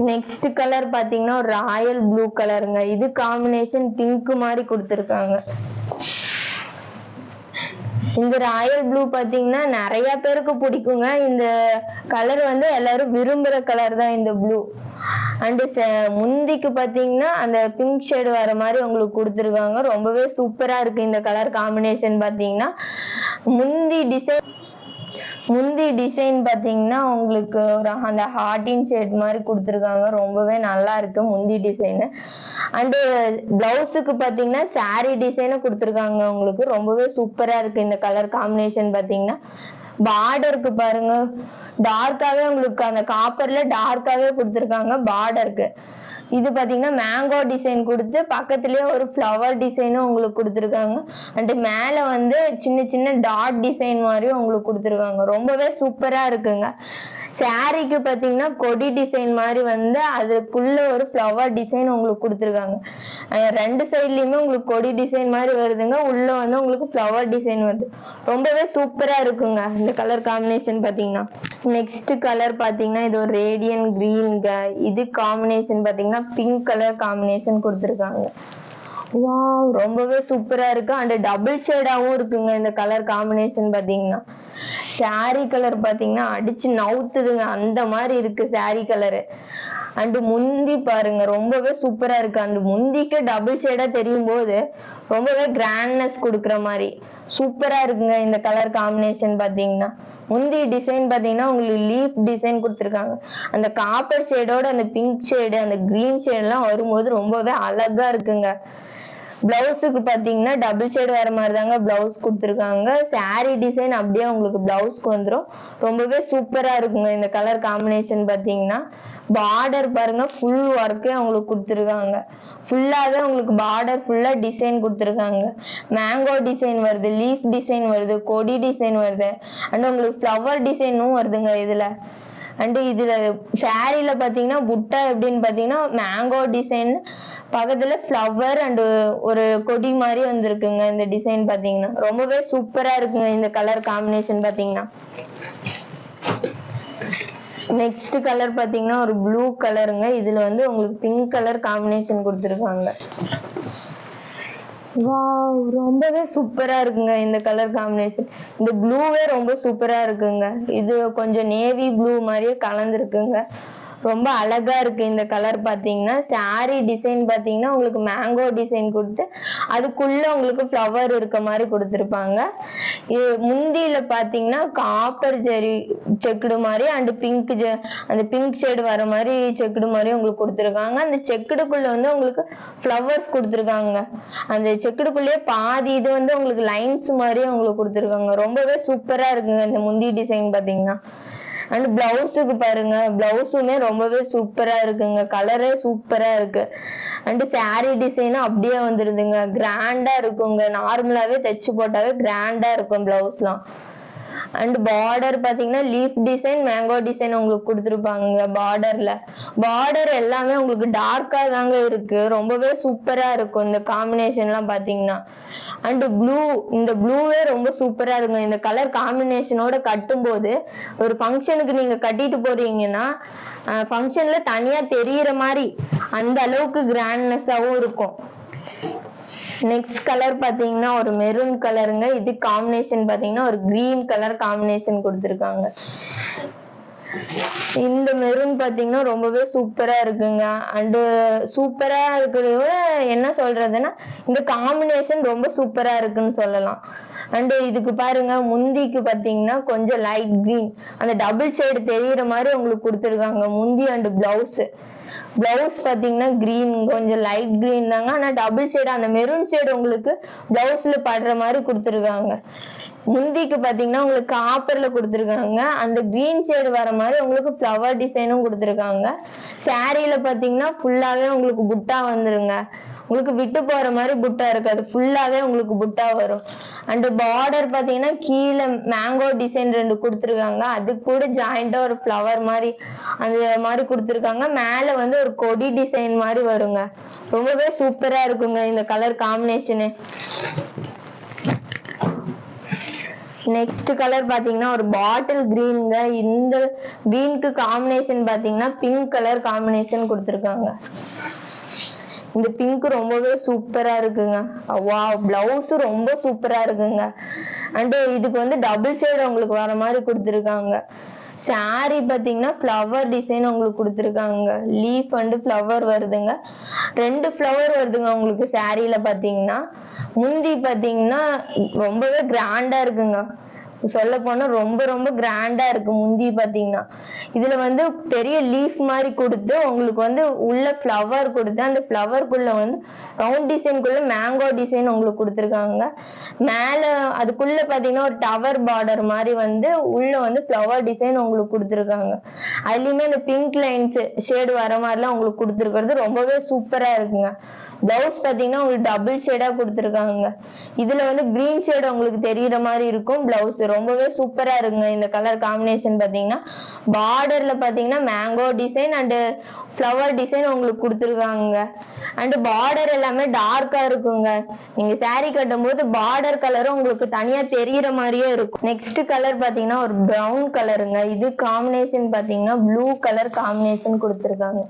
நெக்ஸ்ட் கலர் பாத்தீங்கன்னா ஒரு ராயல் ப்ளூ கலருங்க. இது காம்பினேஷன் பிங்க் மாதிரி கொடுத்துருக்காங்க. இந்த ராயல் ப்ளூ பாத்தீங்கன்னா நிறைய பேருக்கு பிடிக்குங்க. இந்த கலர் வந்து எல்லாரும் விரும்புற கலர் தான் இந்த ப்ளூ. அண்ட் முந்திக்கு பாத்தீங்கன்னா அந்த பிங்க் ஷேடு வர மாதிரி உங்களுக்கு கொடுத்துருக்காங்க. ரொம்பவே சூப்பரா இருக்கு இந்த கலர் காம்பினேஷன் பாத்தீங்கன்னா. முந்தி டிசைன் பாத்தீங்கன்னா உங்களுக்கு ஒரு அந்த ஹார்டின் ஷேட் மாதிரி கொடுத்துருக்காங்க. ரொம்பவே நல்லா இருக்கு முந்தி டிசைன். அண்டு பிளவுஸுக்கு பாத்தீங்கன்னா சாரி டிசைனும் கொடுத்துருக்காங்க உங்களுக்கு. ரொம்பவே சூப்பரா இருக்கு இந்த கலர் காம்பினேஷன் பாத்தீங்கன்னா. பார்டருக்கு பாருங்க டார்க்காவே உங்களுக்கு அந்த காப்பர்ல டார்க்காவே கொடுத்துருக்காங்க பார்டருக்கு. இது பாத்தீங்கன்னா மேங்கோ டிசைன் கொடுத்து பக்கத்துலயே ஒரு ஃப்ளவர் டிசைனும் உங்களுக்கு கொடுத்துருக்காங்க. அண்ட் மேல வந்து சின்ன சின்ன டாட் டிசைன் மாதிரியும் உங்களுக்கு கொடுத்துருக்காங்க. ரொம்பவே சூப்பரா இருக்குங்க. சாரிக்கு பாத்தீங்கன்னா கொடி டிசைன் மாதிரி வந்து அதுக்குள்ள ஒரு ஃப்ளவர் டிசைன் உங்களுக்கு கொடுத்துருக்காங்க. ரெண்டு சைட்லயுமே உங்களுக்கு கொடி டிசைன் மாதிரி வருதுங்க. உள்ள வந்து உங்களுக்கு ஃப்ளவர் டிசைன் வருது. ரொம்பவே சூப்பரா இருக்குங்க இந்த கலர் காம்பினேஷன் பாத்தீங்கன்னா. நெக்ஸ்ட் கலர் பாத்தீங்கன்னா இது ஒரு ரேடியன் கிரீன்ங்க. இது காம்பினேஷன் பாத்தீங்கன்னா பிங்க் கலர் காம்பினேஷன் கொடுத்துருக்காங்க. வாவ், ரொம்பவே சூப்பரா இருக்கு. அண்ட் டபுள் ஷேடாவும் இருக்குங்க இந்த கலர் காம்பினேஷன் பாத்தீங்கன்னா. சாரி கலர் பாத்தீங்கன்னா அடிச்சு நவுத்துதுங்க, அந்த மாதிரி இருக்கு சாரி கலரு. அண்ட் முந்தி பாருங்க ரொம்பவே சூப்பரா இருக்கு. அண்ட் முந்திக்கு டபுள் ஷேடா தெரியும் போது ரொம்பவே கிராண்ட்னஸ் கொடுக்குற மாதிரி சூப்பரா இருக்குங்க இந்த கலர் காம்பினேஷன் பாத்தீங்கன்னா. முந்தி டிசைன் பாத்தீங்கன்னா உங்களுக்கு லீஃப் டிசைன் கொடுத்துருக்காங்க. அந்த காப்பர் ஷேடோட அந்த பிங்க் ஷேடு அந்த கிரீன் ஷேட் எல்லாம் வரும்போது ரொம்பவே அழகா இருக்குங்க. பிளவுஸுக்கு பாத்தீங்கன்னா டபுள் ஷேட் வர மாதிரி தாங்க பிளவுஸ் கொடுத்துருக்காங்க. சாரி டிசைன் அப்படியே உங்களுக்கு பிளவுஸ்க்கு வந்துடும். ரொம்பவே சூப்பரா இருக்குங்க இந்த கலர் காம்பினேஷன் பாத்தீங்கன்னா. பார்டர் பாருங்க ஃபுல் ஒர்க்கே உங்களுக்கு கொடுத்துருக்காங்க. ஃபுல்லாவே உங்களுக்கு பார்டர் ஃபுல்லா டிசைன் கொடுத்துருக்காங்க. மேங்கோ டிசைன் வருது, லீஃப் டிசைன் வருது, கொடி டிசைன் வருது, அண்ட் உங்களுக்கு ஃப்ளவர் டிசைனும் வருதுங்க இதுல. அண்ட் இதுல சாரில பாத்தீங்கன்னா புட்டா எப்படின்னு பாத்தீங்கன்னா மேங்கோ டிசைன் பக்கத்துல ஃப்ளவர் அண்ட் ஒரு கொடி மாதிரி வந்திருக்குங்க இந்த டிசைன் பாத்தீங்கன்னா. ரொம்பவே சூப்பரா இருக்குங்க இந்த கலர் காம்பினேஷன் பாத்தீங்கன்னா. நெக்ஸ்ட் கலர் பாத்தீங்கன்னா ஒரு ப்ளூ கலருங்க. இதுல வந்து உங்களுக்கு பிங்க் கலர் காம்பினேஷன் கொடுத்துருக்காங்க. வாவ், ரொம்பவே சூப்பரா இருக்குங்க இந்த கலர் காம்பினேஷன். இந்த ப்ளூவே ரொம்ப சூப்பரா இருக்குங்க. இது கொஞ்சம் நேவி ப்ளூ மாதிரியே கலந்துருக்குங்க. ரொம்ப அழகா இருக்கு இந்த கலர் பாத்தீங்கன்னா. சாரி டிசைன் பாத்தீங்கன்னா உங்களுக்கு மேங்கோ டிசைன் கொடுத்து அதுக்குள்ள உங்களுக்கு ஃப்ளவர் இருக்க மாதிரி கொடுத்துருப்பாங்க. இது முந்தியில பாத்தீங்கன்னா காப்பர் ஜெரி செக்குடு மாதிரி அண்ட் பிங்க் அந்த பிங்க் ஷேடு வர மாதிரி செக்குடு மாதிரி உங்களுக்கு கொடுத்துருக்காங்க. அந்த செக்குடுக்குள்ள வந்து உங்களுக்கு ஃப்ளவர்ஸ் கொடுத்துருக்காங்க. அந்த செக்குடுக்குள்ளேயே பாதி இது வந்து உங்களுக்கு லைன்ஸ் மாதிரி உங்களுக்கு கொடுத்துருக்காங்க. ரொம்பவே சூப்பரா இருக்குங்க இந்த முந்தி டிசைன் பாத்தீங்கன்னா. அண்ட் பிளவுஸுக்கு பாருங்க, பிளவுஸுமே ரொம்பவே சூப்பரா இருக்குங்க. கலரே சூப்பரா இருக்கு. அண்ட் சாரி டிசைனும் அப்படியே வந்துருதுங்க. கிராண்டா இருக்குங்க. நார்மலாவே தைச்சு போட்டாவே கிராண்டா இருக்கும் பிளவுஸ்லாம். அண்ட் பார்டர் பாத்தீங்கன்னா லீஃப் டிசைன் மேங்கோ டிசைன் உங்களுக்கு கொடுத்துருப்பாங்க. பார்டர் எல்லாமே உங்களுக்கு டார்க்கா தாங்க இருக்கு. ரொம்பவே சூப்பரா இருக்கும் இந்த காம்பினேஷன் எல்லாம் பாத்தீங்கன்னா. அண்ட் ப்ளூ, இந்த ப்ளூவே ரொம்ப சூப்பரா இருக்கும். இந்த கலர் காம்பினேஷனோட கட்டும் போது ஒரு ஃபங்க்ஷனுக்கு நீங்க கட்டிட்டு போறீங்கன்னா ஃபங்க்ஷன்ல தனியா தெரியுற மாதிரி அந்த அளவுக்கு கிராண்ட்னஸாவும் இருக்கும். நெக்ஸ்ட் கலர் பாத்தீங்கன்னா ஒரு மெரூன் கலருங்க. இது காம்பினேஷன் பாத்தீங்கன்னா ஒரு கிரீன் கலர் காம்பினேஷன் கொடுத்துருக்காங்க. இந்த மெரூன் பாத்தீங்கன்னா ரொம்பவே சூப்பரா இருக்குங்க. அண்டு சூப்பரா இருக்கிறத விட என்ன சொல்றதுன்னா இந்த காம்பினேஷன் ரொம்ப சூப்பரா இருக்குன்னு சொல்லலாம். அண்டு இதுக்கு பாருங்க முந்திக்கு பாத்தீங்கன்னா கொஞ்சம் லைட் கிரீன் அந்த டபுள் ஷேடு தெரியுற மாதிரி உங்களுக்கு கொடுத்துருக்காங்க முந்தி அண்டு பிளவுஸ் பாத்தீங்கன்னா கிரீன் கொஞ்சம் லைட் கிரீன் தாங்க. ஆனா டபுள் ஷேடு அந்த மெரூன் ஷேடு உங்களுக்கு பிளவுஸ்ல படுற மாதிரி கொடுத்துருக்காங்க. முந்திக்கு பாத்தீங்கன்னா உங்களுக்கு காப்பர்ல கொடுத்துருக்காங்க. அந்த கிரீன் ஷேடு வர மாதிரி உங்களுக்கு ஃப்ளவர் டிசைனும் கொடுத்துருக்காங்க. சாரியில பாத்தீங்கன்னா ஃபுல்லாவே உங்களுக்கு புட்டா வந்துருங்க. உங்களுக்கு விட்டு போற மாதிரி புட்டா இருக்காது, ஃபுல்லாவே உங்களுக்கு புட்டா வரும். அண்ட் பார்டர் பாத்தீங்கன்னா கீழே மேங்கோ டிசைன் 2 கொடுத்துருக்காங்க. அது கூட ஜாயிண்டா ஒரு ஃப்ளவர் மாதிரி அந்த மாதிரி கொடுத்துருக்காங்க. மேல வந்து ஒரு கொடி டிசைன் மாதிரி வருங்க. ரொம்பவே சூப்பரா இருக்குங்க இந்த கலர் காம்பினேஷனு. நெக்ஸ்ட் கலர் பாத்தீங்கன்னா ஒரு பாட்டில் கிரீனுங்க. இந்த கிரீனுக்கு காம்பினேஷன் பாத்தீங்கன்னா பிங்க் கலர் காம்பினேஷன் கொடுத்துருக்காங்க. இந்த பிங்க் ரொம்பவே சூப்பரா இருக்குங்க. வா பிளவுஸ் ரொம்ப சூப்பரா இருக்குங்க. அண்ட் இதுக்கு வந்து டபுள் ஷேட் உங்களுக்கு வர மாதிரி கொடுத்துருக்காங்க. சாரி பாத்தீங்கன்னா ஃப்ளவர் டிசைன் உங்களுக்கு கொடுத்துருக்காங்க. லீஃப் அண்ட் ஃப்ளவர் வருதுங்க. 2 ஃப்ளவர் வருதுங்க உங்களுக்கு சாரியில பாத்தீங்கன்னா. முந்தி பாத்தீங்கன்னா ரொம்பவே கிராண்டா இருக்குங்க. சொல்ல போனா ரொம்ப ரொம்ப கிராண்டா இருக்கு முந்தி பாத்தீங்கன்னா. இதுல வந்து பெரிய லீஃப் மாதிரி கொடுத்து உங்களுக்கு வந்து உள்ள ஃப்ளவர் கொடுத்து அந்த ஃப்ளவருக்குள்ள வந்து ரவுண்ட் டிசைனுக்குள்ள மேங்கோ டிசைன் உங்களுக்கு கொடுத்துருக்காங்க. மேல அதுக்குள்ள பாத்தீங்கன்னா ஒரு டவர் பார்டர் மாதிரி வந்து உள்ள வந்து ஃப்ளவர் டிசைன் உங்களுக்கு கொடுத்துருக்காங்க. அதுலயுமே இந்த பிங்க் லைன்ஸ் ஷேடு வர மாதிரிலாம் உங்களுக்கு கொடுத்துருக்கிறது ரொம்பவே சூப்பரா இருக்குங்க. பிளவுஸ் பாத்தீங்கன்னா உங்களுக்கு டபுள் ஷேடா கொடுத்துருக்காங்க. இதுல வந்து கிரீன் ஷேடு உங்களுக்கு தெரியுற மாதிரி இருக்கும் பிளவுஸ். ரொம்பவே சூப்பரா இருக்குங்க இந்த கலர் காம்பினேஷன் பாத்தீங்கன்னா. பார்டர்ல பாத்தீங்கன்னா mango design and flower design உங்களுக்கு கொடுத்துருக்காங்க. அண்ட் பார்டர் எல்லாமே டார்க்கா இருக்குங்க. நீங்க சாரி கட்டும் போது பார்டர் கலரும் உங்களுக்கு தனியா தெரியுற மாதிரியே இருக்கும். நெக்ஸ்ட் கலர் பாத்தீங்கன்னா ஒரு பிரவுன் கலருங்க. இது காம்பினேஷன் பாத்தீங்கன்னா ப்ளூ கலர் காம்பினேஷன் கொடுத்துருக்காங்க.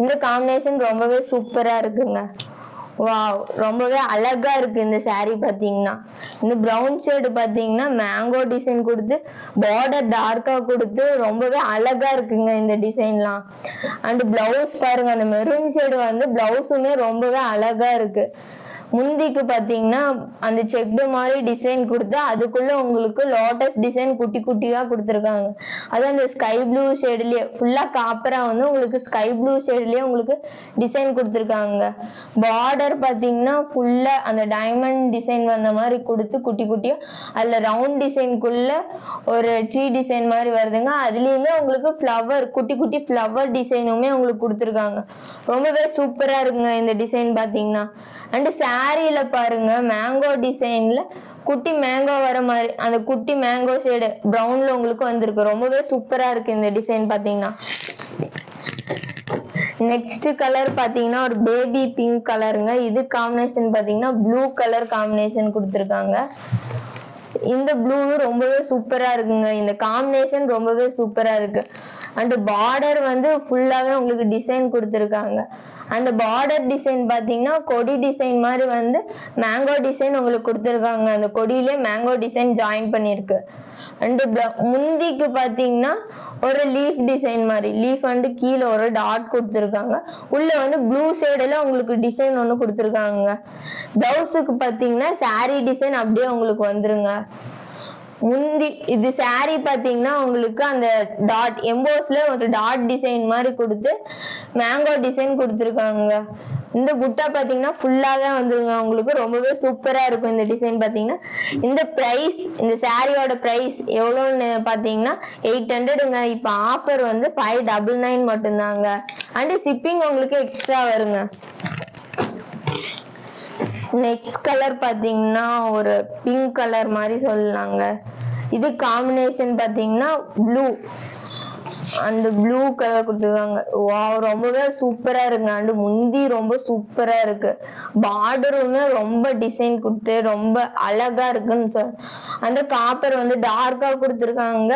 இந்த காம்பினேஷன் ரொம்பவே சூப்பரா இருக்குங்க. வாவ் ரொம்பவே அழகா இருக்கு இந்த சாரி பாத்தீங்கன்னா. இந்த பிரவுன் ஷேடு பாத்தீங்கன்னா மேங்கோ டிசைன் கொடுத்து பார்டர் டார்க்கா கொடுத்து ரொம்பவே அழகா இருக்குங்க இந்த டிசைன்லாம். அண்ட் பிளவுஸ் பாருங்க அந்த மெரூன் ஷேடு வந்து பிளவுஸுமே ரொம்பவே அழகா இருக்கு. முந்திக்கு பாத்தீங்கன்னா அந்த செக்டு மாதிரி டிசைன் கொடுத்து அதுக்குள்ள உங்களுக்கு லோட்டஸ் டிசைன் குட்டி குட்டியா கொடுத்துருக்காங்க. அது அந்த ஸ்கை ப்ளூ ஷேட்லயே ஃபுல்லா காப்பரா வந்து உங்களுக்கு ஸ்கை ப்ளூ ஷேட்லயே உங்களுக்கு டிசைன் கொடுத்துருக்காங்க. பார்டர் பாத்தீங்கன்னா ஃபுல்லா அந்த டைமண்ட் டிசைன் வந்த மாதிரி கொடுத்து குட்டி குட்டியா அதுல ரவுண்ட் டிசைனுக்குள்ள ஒரு ட்ரீ டிசைன் மாதிரி வருதுங்க. அதுலயுமே உங்களுக்கு ஃப்ளவர் குட்டி குட்டி ஃப்ளவர் டிசைனுமே உங்களுக்கு கொடுத்துருக்காங்க. ரொம்பவே சூப்பரா இருக்குங்க இந்த டிசைன் பாத்தீங்கன்னா. அண்ட் சாரியில பாருங்க மேங்கோ டிசைன்ல குட்டி மேங்கோ வர மாதிரி அந்த குட்டி மேங்கோ ஷேடு பிரவுன்ல உங்களுக்கு வந்திருக்கு. ரொம்பவே சூப்பரா இருக்கு இந்த டிசைன் பாத்தீங்கன்னா. நெக்ஸ்ட் கலர் பாத்தீங்கன்னா ஒரு பேபி பிங்க் கலருங்க. இது காம்பினேஷன் பாத்தீங்கன்னா ப்ளூ கலர் காம்பினேஷன் கொடுத்துருக்காங்க. இந்த ப்ளூ ரொம்பவே சூப்பரா இருக்குங்க. இந்த காம்பினேஷன் ரொம்பவே சூப்பரா இருக்கு. அண்ட் பார்டர் வந்து ஃபுல்லாவே உங்களுக்கு டிசைன் கொடுத்துருக்காங்க. அந்த பார்டர் டிசைன் பாத்தீங்கன்னா கொடி டிசைன் மாதிரி வந்து மேங்கோ டிசைன் உங்களுக்கு கொடுத்துருக்காங்க. அந்த கொடியிலே மேங்கோ டிசைன் ஜாயின் பண்ணிருக்கு. அண்ட் முந்திக்கு பாத்தீங்கன்னா ஒரு லீஃப் டிசைன் மாதிரி லீஃப் வந்து கீழே ஒரு டாட் கொடுத்துருக்காங்க. உள்ள வந்து ப்ளூ ஷேடுல உங்களுக்கு டிசைன் ஒண்ணு கொடுத்துருக்காங்க. பிளவுஸுக்கு பாத்தீங்கன்னா சாரி டிசைன் அப்படியே உங்களுக்கு வந்துருங்க. முந்தி இது சாரி பாத்தீங்கன்னா உங்களுக்கு அந்த டாட் எம்போஸ்ல ஒரு டாட் டிசைன் மாதிரி கொடுத்து மேங்கோ டிசைன் கொடுத்துருக்காங்க. இந்த புட்டா பாத்தீங்கன்னா ஃபுல்லாவே வந்துருங்க உங்களுக்கு. ரொம்பவே சூப்பரா இருக்கும் இந்த டிசைன் பாத்தீங்கன்னா. இந்த பிரைஸ் இந்த சாரியோட பிரைஸ் எவ்வளவுன்னு பாத்தீங்கன்னா 800ங்க. இப்ப ஆஃபர் வந்து 599 மட்டும்தாங்க. அண்ட் ஷிப்பிங் உங்களுக்கு எக்ஸ்ட்ரா வருங்க. நெக்ஸ்ட் கலர் பாத்தீங்கன்னா ஒரு பிங்க் கலர் மாதிரி சொல்லலாங்க. இது காம்பினேஷன் பாத்தீங்கன்னா ப்ளூ அந்த ப்ளூ கலர் கொடுத்துருக்காங்க. வாவ் ரொம்பவே சூப்பரா இருக்கு. அண்ட் முந்தி ரொம்ப சூப்பரா இருக்கு. பார்டருமே ரொம்ப டிசைன் கொடுத்து ரொம்ப அழகா இருக்குன்னு சொல்ல. அந்த காப்பர் வந்து டார்க்கா கொடுத்துருக்காங்க.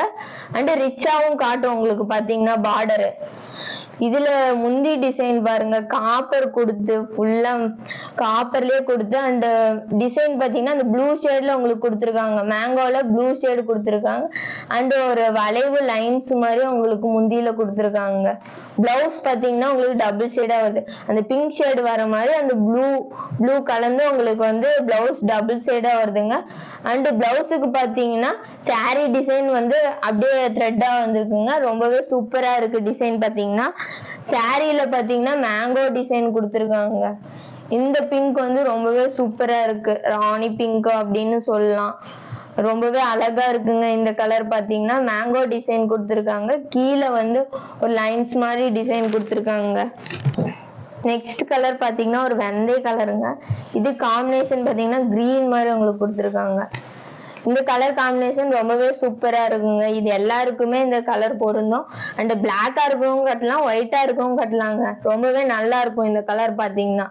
அண்ட் ரிச்சாவும் காட்டும் உங்களுக்கு பாத்தீங்கன்னா பார்டரு. இதுல முந்தி டிசைன் பாருங்க, காப்பர் கொடுத்து ஃபுல்லா காப்பர்லயே கொடுத்து அண்ட் டிசைன் பாத்தீங்கன்னா அந்த ப்ளூ ஷேட்ல உங்களுக்கு கொடுத்துருக்காங்க. மேங்கோல ப்ளூ ஷேடு கொடுத்துருக்காங்க அண்ட் ஒரு வளைவு லைன்ஸ் மாதிரி உங்களுக்கு முந்தியில கொடுத்துருக்காங்க. பிளவுஸ் பாத்தீங்கன்னா உங்களுக்கு டபுள் ஷேடா வருது. அந்த பிங்க் ஷேடு வர மாதிரி அந்த ப்ளூ கலந்து உங்களுக்கு வந்து பிளவுஸ் டபுள் ஷேடா வருதுங்க. அண்ட் பிளவுஸுக்கு பாத்தீங்கன்னா சாரி டிசைன் வந்து அப்படியே த்ரெட்டா வந்திருக்குங்க. ரொம்பவே சூப்பரா இருக்கு டிசைன் பாத்தீங்கன்னா. சாரியில பாத்தீங்கன்னா மேங்கோ டிசைன் கொடுத்துருக்காங்க. இந்த பிங்க் வந்து ரொம்பவே சூப்பரா இருக்கு. ராணி பிங்க் அப்படின்னு சொல்லலாம். ரொம்பவே அழகா இருக்குங்க. இந்த கலர் பாத்தீங்கன்னா மேங்கோ டிசைன் கொடுத்துருக்காங்க. கீழே வந்து ஒரு லைன்ஸ் மாதிரி டிசைன் கொடுத்துருக்காங்க. நெக்ஸ்ட் கலர் பாத்தீங்கன்னா ஒரு வெந்தய கலருங்க. இது காம்பினேஷன் பாத்தீங்கன்னா கிரீன் மாதிரி உங்களுக்கு கொடுத்துருக்காங்க. இந்த கலர் காம்பினேஷன் ரொம்பவே சூப்பரா இருக்குங்க. இது எல்லாருக்குமே இந்த கலர் பொருந்தும். அண்ட் பிளாக்கா இருக்கவும் கட்டலாம், ஒயிட்டா இருக்கவும் கட்டலாங்க. ரொம்பவே நல்லா இருக்கும் இந்த கலர் பாத்தீங்கன்னா.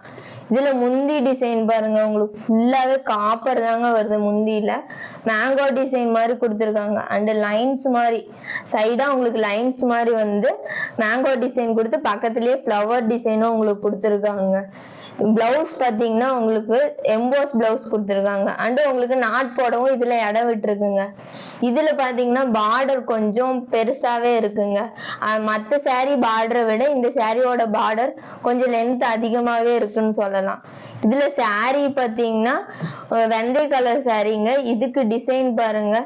இதுல முந்தி டிசைன் பாருங்க, உங்களுக்கு ஃபுல்லாவே காப்பர் தாங்க வருது. முந்தியில மேங்கோ டிசைன் மாதிரி கொடுத்துருக்காங்க. அண்ட் லைன்ஸ் மாதிரி சைடா உங்களுக்கு லைன்ஸ் மாதிரி வந்து மேங்கோ டிசைன் கொடுத்து பக்கத்துலயே ஃப்ளவர் டிசைனும் உங்களுக்கு கொடுத்துருக்காங்க. பிளவுஸ் பாத்தீங்கன்னா உங்களுக்கு எம்போஸ் பிளவுஸ் கொடுத்துருக்காங்க. அண்ட் உங்களுக்கு நாட் போடவும் இதுல இடம் விட்டுருக்குங்க. இதுல பாத்தீங்கன்னா பார்டர் கொஞ்சம் பெருசாவே இருக்குங்க. மத்த சாரி பார்டரை விட இந்த சாரியோட பார்டர் கொஞ்சம் லென்த் அதிகமாவே இருக்குன்னு சொல்லலாம். இதுல சாரி பாத்தீங்கன்னா வெந்தய கலர் சாரிங்க. இதுக்கு டிசைன் பாருங்க,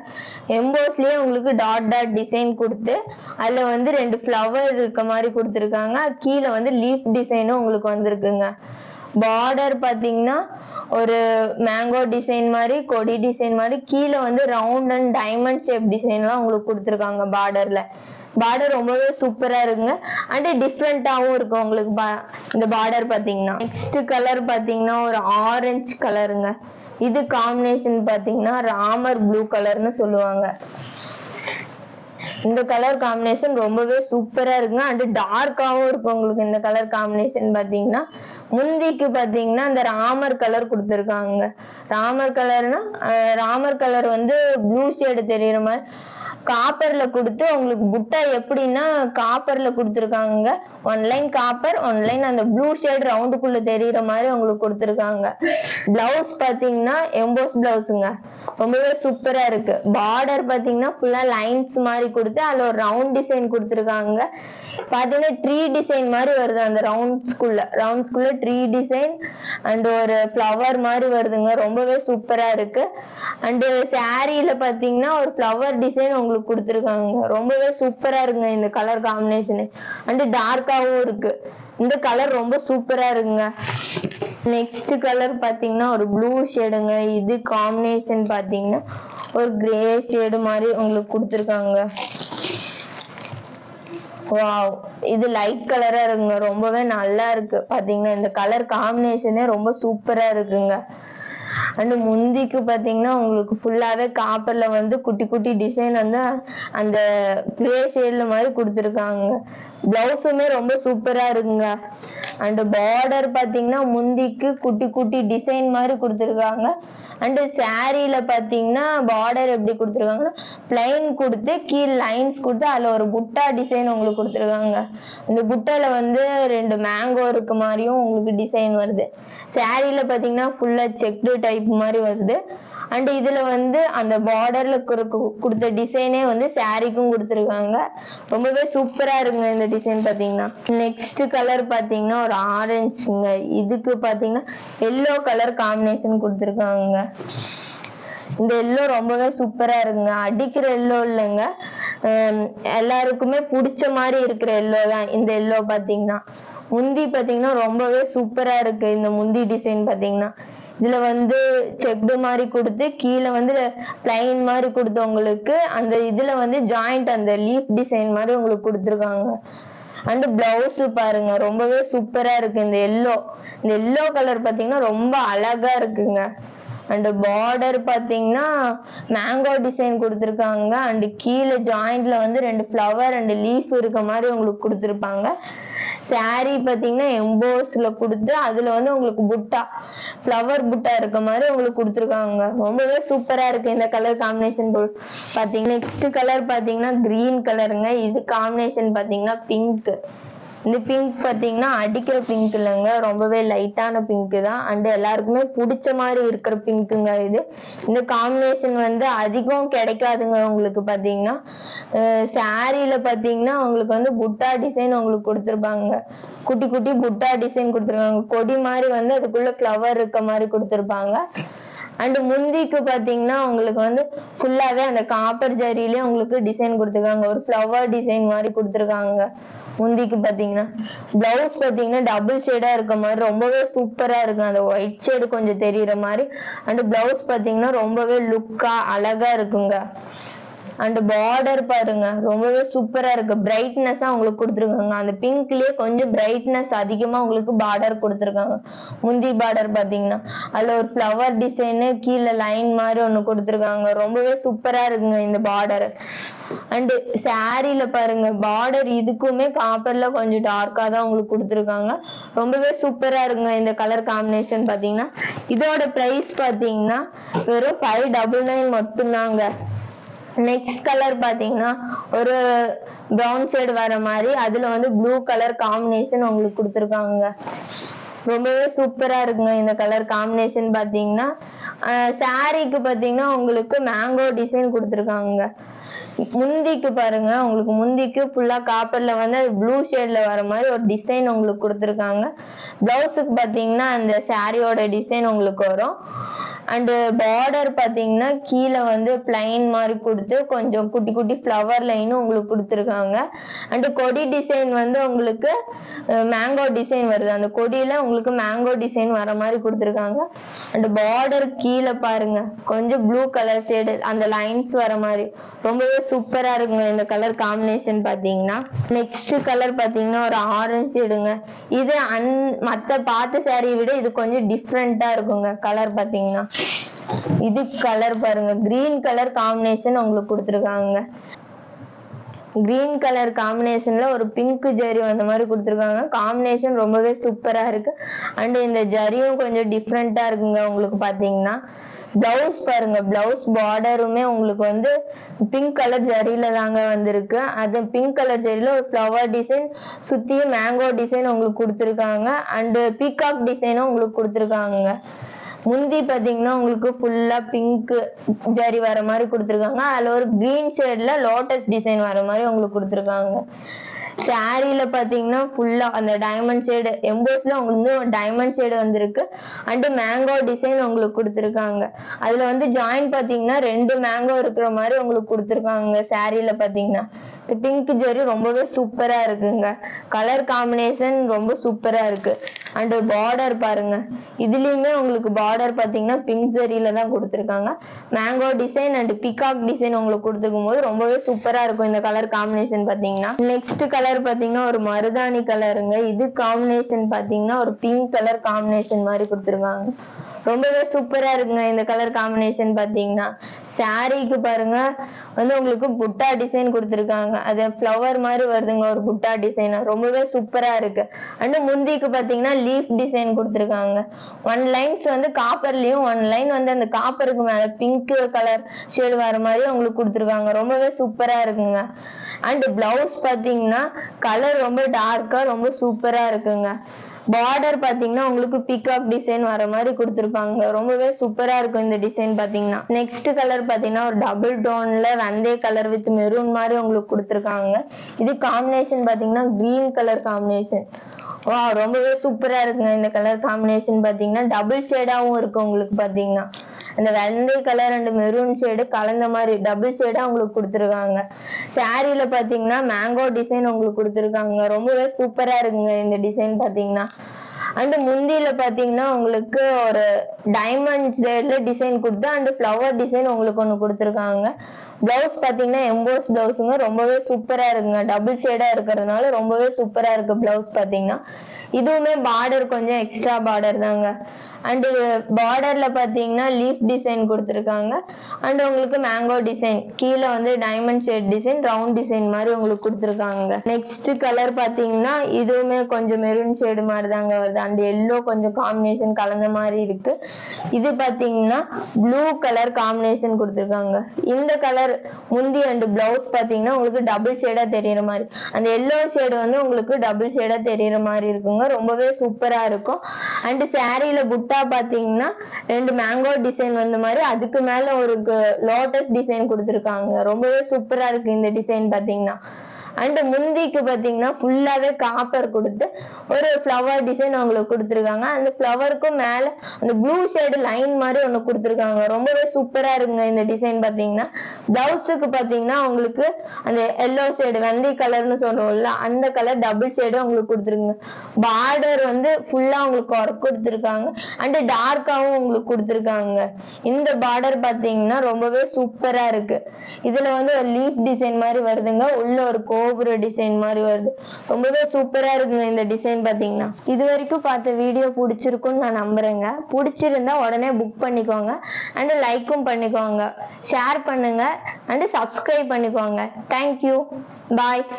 எம்போஸ்லயே உங்களுக்கு டாட் டாட் டிசைன் கொடுத்து அதுல வந்து 2 ஃப்ளவர் இருக்க மாதிரி கொடுத்துருக்காங்க. கீழே வந்து லீஃப் டிசைனும் உங்களுக்கு வந்திருக்குங்க. பார்டர் பாத்தீங்கன்னா ஒரு மேங்கோ டிசைன் மாதிரி, கொடி டிசைன் மாதிரி, கீழே வந்து round and diamond shape design எல்லாம் உங்களுக்கு கொடுத்துருக்காங்க. பார்டர்ல பார்டர் ரொம்பவே சூப்பரா இருக்குங்க. அண்ட் டிஃப்ரெண்டாவும் இருக்கும் உங்களுக்கு இந்த பார்டர் பாத்தீங்கன்னா. நெக்ஸ்ட் கலர் பாத்தீங்கன்னா ஒரு ஆரஞ்சு கலருங்க. இது காம்பினேஷன் பாத்தீங்கன்னா ராமர் ப்ளூ கலர்னு சொல்லுவாங்க. இந்த கலர் காம்பினேஷன் ரொம்பவே சூப்பரா இருக்குங்க. அண்ட் டார்க்காவும் இருக்கும் உங்களுக்கு இந்த கலர் காம்பினேஷன் பாத்தீங்கன்னா. முந்திக்கு பாத்தீங்கன்னா இந்த ராமர் கலர் கொடுத்துருக்காங்க. ராமர் கலர் வந்து ப்ளூ ஷேடு தெரியுற மாதிரி காப்பர்ல கொடுத்து உங்களுக்கு புட்டா எப்படின்னா காப்பர்ல கொடுத்துருக்காங்க. 1 லைன் காப்பர், 1 லைன் அந்த ப்ளூ ஷேட் ரவுண்டுக்குள்ள தெரியுற மாதிரி உங்களுக்கு கொடுத்துருக்காங்க. பிளவுஸ் பாத்தீங்கன்னா எம்போஸ் பிளவுஸுங்க. ரொம்பவே சூப்பரா இருக்கு. பார்டர் பாத்தீங்கன்னா ஃபுல்லா லைன்ஸ் மாதிரி கொடுத்து அதுல ஒரு ரவுண்ட் டிசைன் கொடுத்துருக்காங்க. பாத்தீங்கன்னா ட்ரீ டிசைன் மாதிரி வருது. அந்த ரவுண்ட்ஸ்குள்ள ட்ரீ டிசைன் அண்ட் ஒரு ஃப்ளவர் மாதிரி வருதுங்க. ரொம்பவே சூப்பரா இருக்கு. அண்ட் சாரியில பாத்தீங்கன்னா ஒரு ஃப்ளவர் டிசைன் உங்களுக்கு கொடுத்துருக்காங்க. ரொம்பவே சூப்பரா இருக்குங்க இந்த கலர் காம்பினேஷன். அண்ட் டார்க்காவும் இருக்கு. இந்த கலர் ரொம்ப சூப்பரா இருக்குங்க. நெக்ஸ்ட் கலர் பாத்தீங்கன்னா ஒரு ப்ளூ ஷேடுங்க. இது காம்பினேஷன் பாத்தீங்கன்னா ஒரு கிரே ஷேடு மாதிரி உங்களுக்கு கொடுத்துருக்காங்க. வாவ், இது லைட் கலரா இருக்குங்க. ரொம்பவே நல்லா இருக்கு பாத்தீங்கன்னா. இந்த கலர் காம்பினேஷனே ரொம்ப சூப்பரா இருக்குங்க. அண்ட் முந்திக்கு பாத்தீங்கன்னா உங்களுக்கு ஃபுல்லாவே காப்பர்ல வந்து குட்டி குட்டி டிசைன் வந்து அந்த கிரே ஷேட்ல மாதிரி கொடுத்துருக்காங்க. பிளவுஸுமே ரொம்ப சூப்பரா இருக்குங்க. அண்ட் பார்டர் பாத்தீங்கன்னா முந்திக்கு குட்டி குட்டி டிசைன் மாதிரி கொடுத்துருக்காங்க. அண்ட் சாரியில பாத்தீங்கன்னா பார்டர் எப்படி கொடுத்துருக்காங்கன்னா பிளைன் கொடுத்து கீழ் லைன்ஸ் கொடுத்து அதுல ஒரு புட்டா டிசைன் உங்களுக்கு கொடுத்துருக்காங்க. இந்த புட்டால வந்து 2 மேங்கோ இருக்க மாதிரியும் உங்களுக்கு டிசைன் வருது. சாரியில பாத்தீங்கன்னா ஃபுல்லா செக்டு டைப் மாதிரி வருது. அண்ட் இதுல வந்து அந்த பார்டர்ல கொடுத்த டிசைனே வந்து சாரிக்கும் கொடுத்துருக்காங்க. ரொம்பவே சூப்பரா இருக்குங்க இந்த டிசைன் பாத்தீங்கன்னா. நெக்ஸ்ட் கலர் பாத்தீங்கன்னா ஒரு ஆரஞ்சுங்க. இதுக்கு பாத்தீங்கன்னா எல்லோ கலர் காம்பினேஷன் கொடுத்துருக்காங்க. இந்த எல்லோ ரொம்பவே சூப்பரா இருக்குங்க. அடிக்கிற எல்லோ இல்லைங்க, எல்லாருக்குமே பிடிச்ச மாதிரி இருக்கிற எல்லோ தான் இந்த எல்லோ பாத்தீங்கன்னா. முந்தி பாத்தீங்கன்னா ரொம்பவே சூப்பரா இருக்கு. இந்த முந்தி டிசைன் பாத்தீங்கன்னா இதுல வந்து செக்டு மாதிரி கொடுத்து கீழே வந்து பிளைன் மாதிரி கொடுத்து உங்களுக்கு அந்த இதுல வந்து ஜாயிண்ட் அந்த லீஃப் டிசைன் மாதிரி உங்களுக்கு கொடுத்துருக்காங்க. அண்ட் பிளவுஸ் பாருங்க ரொம்பவே சூப்பரா இருக்கு. இந்த எல்லோ கலர் பாத்தீங்கன்னா ரொம்ப அழகா இருக்குங்க. அண்ட் பார்டர் பாத்தீங்கன்னா மேங்கோ டிசைன் கொடுத்துருக்காங்க. அண்ட் கீழே ஜாயிண்ட்ல வந்து 2 ஃப்ளவர் அண்ட் லீஃப் இருக்க மாதிரி உங்களுக்கு கொடுத்துருப்பாங்க. சாரி பாத்தீங்கன்னா எம்போஸ்ல கொடுத்து அதுல வந்து உங்களுக்கு புட்டா ஃப்ளவர் புட்டா இருக்க மாதிரி உங்களுக்கு கொடுத்துருக்காங்க. ரொம்பவே சூப்பரா இருக்கு இந்த கலர் காம்பினேஷன் பாத்தீங்கன்னா. நெக்ஸ்ட் கலர் பாத்தீங்கன்னா கிரீன் கலருங்க. இது காம்பினேஷன் பாத்தீங்கன்னா பிங்க். இந்த பிங்க் பாத்தீங்கன்னா அடிக்கிற பிங்க் இல்லைங்க, ரொம்பவே லைட்டான பிங்க் தான். அண்ட் எல்லாருக்குமே பிடிச்ச மாதிரி இருக்கிற பிங்க்குங்க இது. இந்த காம்பினேஷன் வந்து அதிகம் கிடைக்காதுங்க உங்களுக்கு பாத்தீங்கன்னா. சாரியில பாத்தீங்கன்னா உங்களுக்கு வந்து புட்டா டிசைன் உங்களுக்கு கொடுத்துருப்பாங்க, குட்டி குட்டி புட்டா டிசைன் கொடுத்துருக்காங்க, கொடி மாதிரி வந்து அதுக்குள்ள ஃப்ளவர் இருக்க மாதிரி கொடுத்துருப்பாங்க. அண்ட் முந்திக்கு பாத்தீங்கன்னா உங்களுக்கு வந்து ஃபுல்லாவே அந்த காப்பர் ஜரியிலே உங்களுக்கு டிசைன் கொடுத்துருக்காங்க, ஒரு ஃப்ளவர் டிசைன் மாதிரி கொடுத்துருக்காங்க முந்திக்கு பாத்தீங்கன்னா. பிளவுஸ் பாத்தீங்கன்னா டபுள் ஷேடா இருக்க மாதிரி ரொம்பவே சூப்பரா இருக்கு, அந்த ஒயிட் ஷேடு கொஞ்சம் தெரியுற மாதிரி. அண்ட் பிளவுஸ் பாத்தீங்கன்னா ரொம்பவே லுக்கா அழகா இருக்குங்க. அண்ட் பார்டர் பாருங்க ரொம்பவே சூப்பரா இருக்கு, பிரைட்னஸா உங்களுக்கு கொடுத்துருக்காங்க. அந்த பிங்க்லயே கொஞ்சம் பிரைட்னஸ் அதிகமா உங்களுக்கு பார்டர் கொடுத்துருக்காங்க. முந்தி பார்டர் பாத்தீங்கன்னா அதுல ஒரு ஃப்ளவர் டிசைனு கீழே லைன் மாதிரி ஒண்ணு கொடுத்துருக்காங்க, ரொம்பவே சூப்பரா இருக்குங்க இந்த பார்டர். அண்ட் சாரியில பாருங்க பார்டர் இதுக்குமே காப்பர்ல கொஞ்சம் டார்க்கா தான் உங்களுக்கு கொடுத்துருக்காங்க, ரொம்பவே சூப்பரா இருக்குங்க இந்த கலர் காம்பினேஷன் பாத்தீங்கன்னா. இதோட பிரைஸ் பாத்தீங்கன்னா வெறும் 599 மட்டும்தாங்க. நெக்ஸ்ட் கலர் பாத்தீங்கன்னா ஒரு பிரவுன் ஷேட் வர மாதிரி அதுல வந்து ப்ளூ கலர் காம்பினேஷன் உங்களுக்கு கொடுத்துருக்காங்க, ரொம்பவே சூப்பரா இருக்குங்க இந்த கலர் காம்பினேஷன் பாத்தீங்கன்னா. சாரிக்கு பாத்தீங்கன்னா உங்களுக்கு மேங்கோ டிசைன் கொடுத்துருக்காங்க. முந்திக்கு பாருங்க உங்களுக்கு முந்திக்கு ஃபுல்லா காப்பர்ல வந்து அது ப்ளூ ஷேட்ல வர மாதிரி ஒரு டிசைன் உங்களுக்கு கொடுத்துருக்காங்க. பிளவுஸுக்கு பாத்தீங்கன்னா அந்த சாரியோட டிசைன் உங்களுக்கு வரும். அண்ட் பார்டர் பாத்தீங்கன்னா கீழே வந்து பிளைன் மாதிரி கொடுத்து கொஞ்சம் குட்டி குட்டி ஃப்ளவர் லைனும் உங்களுக்கு கொடுத்துருக்காங்க. அண்ட் கொடி டிசைன் வந்து உங்களுக்கு மேங்கோ டிசைன் வருது, அந்த கொடியில உங்களுக்கு மேங்கோ டிசைன் வர மாதிரி கொடுத்துருக்காங்க. அண்ட் பார்டர் கீழே பாருங்க கொஞ்சம் ப்ளூ கலர் ஷேடு அந்த லைன்ஸ் வர மாதிரி ரொம்பவே சூப்பரா இருக்குங்க இந்த கலர் காம்பினேஷன் பாத்தீங்கன்னா. நெக்ஸ்ட் கலர் பாத்தீங்கன்னா ஒரு ஆரஞ்சு ஷேடுங்க. இது மத்த பார்த்த சாரியை விட இது கொஞ்சம் டிஃப்ரெண்டா இருக்குங்க கலர் பாத்தீங்கன்னா. இது கலர் பாருங்க கிரீன் கலர் காம்பினேஷன் உங்களுக்கு கொடுத்துருக்காங்க. கிரீன் கலர் காம்பினேஷன்ல ஒரு பிங்க் ஜரி அந்த மாதிரி கொடுத்துருக்காங்க, காம்பினேஷன் ரொம்பவே சூப்பரா இருக்கு. அண்ட் இந்த ஜரியும் கொஞ்சம் டிஃப்ரெண்டா இருக்குங்க உங்களுக்கு பாத்தீங்கன்னா. பிளவுஸ் பாருங்க பிளவுஸ் பார்டருமே உங்களுக்கு வந்து பிங்க் கலர் ஜரியில தாங்க வந்திருக்கு. அது பிங்க் கலர் ஜரியில ஒரு ஃப்ளவர் டிசைன் சுத்தியும் மேங்கோ டிசைன் உங்களுக்கு கொடுத்துருக்காங்க. அண்ட் பீகாக் டிசைனும் உங்களுக்கு கொடுத்துருக்காங்க. முந்தி பாத்தீங்கன்னா உங்களுக்கு ஃபுல்லா பிங்க் ஜரி வர மாதிரி கொடுத்துருக்காங்க, அதுல ஒரு கிரீன் ஷேட்ல லோட்டஸ் டிசைன் வர மாதிரி உங்களுக்கு கொடுத்துருக்காங்க. சாரியில பாத்தீங்கன்னா ஃபுல்லா அந்த டைமண்ட் ஷேடு எம்போஸ்ல உங்களுக்கு வந்து டைமண்ட் ஷேடு வந்திருக்கு. அண்ட் மேங்கோ டிசைன் உங்களுக்கு கொடுத்துருக்காங்க, அதுல வந்து ஜாயின் பாத்தீங்கன்னா 2 மேங்கோ இருக்கிற மாதிரி உங்களுக்கு கொடுத்துருக்காங்க. சாரியில பாத்தீங்கன்னா பிங்க் ஜரி ரொம்பவே சூப்பரா இருக்குங்க, கலர் காம்பினேஷன் ரொம்ப சூப்பரா இருக்கு. அண்ட் பார்டர் பாருங்க இதுலயுமே உங்களுக்கு பார்டர் பாத்தீங்கன்னா பிங்க் ஜரியில தான் கொடுத்துருக்காங்க, mango design and peacock design உங்களுக்கு கொடுத்துருக்கும் போது ரொம்பவே சூப்பரா இருக்கும் இந்த கலர் காம்பினேஷன் பாத்தீங்கன்னா. நெக்ஸ்ட் கலர் பாத்தீங்கன்னா ஒரு மருதாணி கலருங்க. இது காம்பினேஷன் பாத்தீங்கன்னா ஒரு பிங்க் கலர் காம்பினேஷன் மாதிரி கொடுத்துருக்காங்க, ரொம்பவே சூப்பரா இருக்குங்க இந்த கலர் காம்பினேஷன் பாத்தீங்கன்னா. சாரிக்கு பாருங்க வந்து உங்களுக்கு புட்டா டிசைன் கொடுத்துருக்காங்க, அது ஃப்ளவர் மாதிரி வருதுங்க ஒரு புட்டா டிசைன், ரொம்பவே சூப்பரா இருக்கு. அண்ட் முந்திக்கு பாத்தீங்கன்னா லீஃப் டிசைன் கொடுத்துருக்காங்க. 1 லைன்ஸ் வந்து காப்பர்லயும் 1 லைன் வந்து அந்த காப்பருக்கு மேல பிங்க் கலர் ஷேடு வர மாதிரி உங்களுக்கு கொடுத்துருக்காங்க, ரொம்பவே சூப்பரா இருக்குங்க. அண்ட் பிளவுஸ் பாத்தீங்கன்னா கலர் ரொம்ப டார்க்கா ரொம்ப சூப்பரா இருக்குங்க. பார்டர் பாத்தீங்கன்னா உங்களுக்கு பீகாக் டிசைன் வர மாதிரி கொடுத்துருப்பாங்க, ரொம்பவே சூப்பரா இருக்கும் இந்த டிசைன் பாத்தீங்கன்னா. நெக்ஸ்ட் கலர் பாத்தீங்கன்னா ஒரு டபுள் டோன்ல வெந்தய கலர் வித் மெரூன் மாதிரி உங்களுக்கு கொடுத்துருக்காங்க. இது காம்பினேஷன் பாத்தீங்கன்னா கிரீன் கலர் காம்பினேஷன், வா ரொம்பவே சூப்பரா இருக்குங்க இந்த கலர் காம்பினேஷன் பாத்தீங்கன்னா. டபுள் ஷேடாவும் இருக்கு உங்களுக்கு பாத்தீங்கன்னா, அந்த வெள்ளை கலர் அண்ட் மெரூன் ஷேடு கலந்த மாதிரி டபுள் ஷேடா உங்களுக்கு கொடுத்துருக்காங்க. சாரியில பாத்தீங்கன்னா மேங்கோ டிசைன் உங்களுக்கு கொடுத்துருக்காங்க, ரொம்பவே சூப்பரா இருக்குங்க இந்த டிசைன் பாத்தீங்கன்னா. அண்ட் முந்தியில பாத்தீங்கன்னா உங்களுக்கு ஒரு டைமண்ட் ஷேட்ல டிசைன் கொடுத்து அண்ட் ஃப்ளவர் டிசைன் உங்களுக்கு ஒண்ணு கொடுத்துருக்காங்க. பிளவுஸ் பாத்தீங்கன்னா எம்போஸ் பிளவுஸுங்க, ரொம்பவே சூப்பரா இருக்குங்க, டபுள் ஷேடா இருக்கிறதுனால ரொம்பவே சூப்பரா இருக்கு பிளவுஸ் பாத்தீங்கன்னா. இதுவுமே பார்டர் கொஞ்சம் எக்ஸ்ட்ரா பார்டர் தாங்க, அண்ட் பார்டர்ல பாத்தீங்கன்னா லீஃப் டிசைன் கொடுத்துருக்காங்க. அண்ட் உங்களுக்கு மேங்கோ டிசைன், கீழே வந்து diamond shade design, round design மாதிரி உங்களுக்கு கொடுத்துருக்காங்க. நெக்ஸ்ட் கலர் பாத்தீங்கன்னா இதுவுமே கொஞ்சம் மெரூன் ஷேடு மாதிரி தாங்க வருது. அண்ட் எல்லோ கொஞ்சம் காம்பினேஷன் கலந்த மாதிரி இருக்கு. இது பாத்தீங்கன்னா ப்ளூ கலர் காம்பினேஷன் கொடுத்துருக்காங்க. இந்த கலர் முந்தி அண்ட் பிளவுஸ் பாத்தீங்கன்னா உங்களுக்கு டபுள் ஷேடா தெரியற மாதிரி, அந்த எல்லோ ஷேடு வந்து உங்களுக்கு டபுள் ஷேடா தெரியற மாதிரி இருக்குங்க. ரொம்பவே சூப்பரா இருக்கும். அண்ட் சாரியில புட்டா பாத்தீங்கன்னா 2 மேங்கோ டிசைன் வந்த மாதிரி, அதுக்கு மேல ஒரு லோட்டஸ் டிசைன் கொடுத்துருக்காங்க. ரொம்பவே சூப்பரா இருக்கு இந்த டிசைன் பாத்தீங்கன்னா. அண்ட் முந்திக்கு பாத்தீங்கன்னா ஃபுல்லாவே காப்பர் கொடுத்து ஒரு ஃப்ளவர் டிசைன் அவங்களுக்கு கொடுத்துருக்காங்க. அந்த ஃப்ளவருக்கும் மேல அந்த ப்ளூ ஷேடு லைன் மாதிரி ஒண்ணு கொடுத்துருக்காங்க. ரொம்பவே சூப்பரா இருக்குங்க இந்த டிசைன் பாத்தீங்கன்னா. பிளவுஸுக்கு பாத்தீங்கன்னா உங்களுக்கு அந்த எல்லோ ஷேடு வெந்தய கலர்னு சொல்றோம்ல, அந்த கலர் டபுள் ஷேடு உங்களுக்கு கொடுத்துருங்க. பார்டர் வந்து ஃபுல்லா உங்களுக்கு ஒர்க் கொடுத்துருக்காங்க. அண்ட் டார்க்காவும் உங்களுக்கு கொடுத்துருக்காங்க. இந்த பார்டர் பாத்தீங்கன்னா ரொம்பவே சூப்பரா இருக்கு. இதுல வந்து ஒரு லீஃப் டிசைன் மாதிரி வருதுங்க, உள்ள ஒரு கோபுர டிசைன் மாதிரி வருது. ரொம்பவே சூப்பரா இருக்குங்க இந்த டிசைன் பாத்தீங்கன்னா. இது வரைக்கும் பார்த்த வீடியோ பிடிச்சிருக்கும்னு நான் நம்புறேங்க. பிடிச்சிருந்தா உடனே புக் பண்ணிக்கோங்க. அண்ட் லைக்கும் பண்ணிக்கோங்க, ஷேர் பண்ணுங்க, அண்ட் சப்ஸ்கிரைப் பண்ணிக்கோங்க. தேங்க்யூ, பாய்.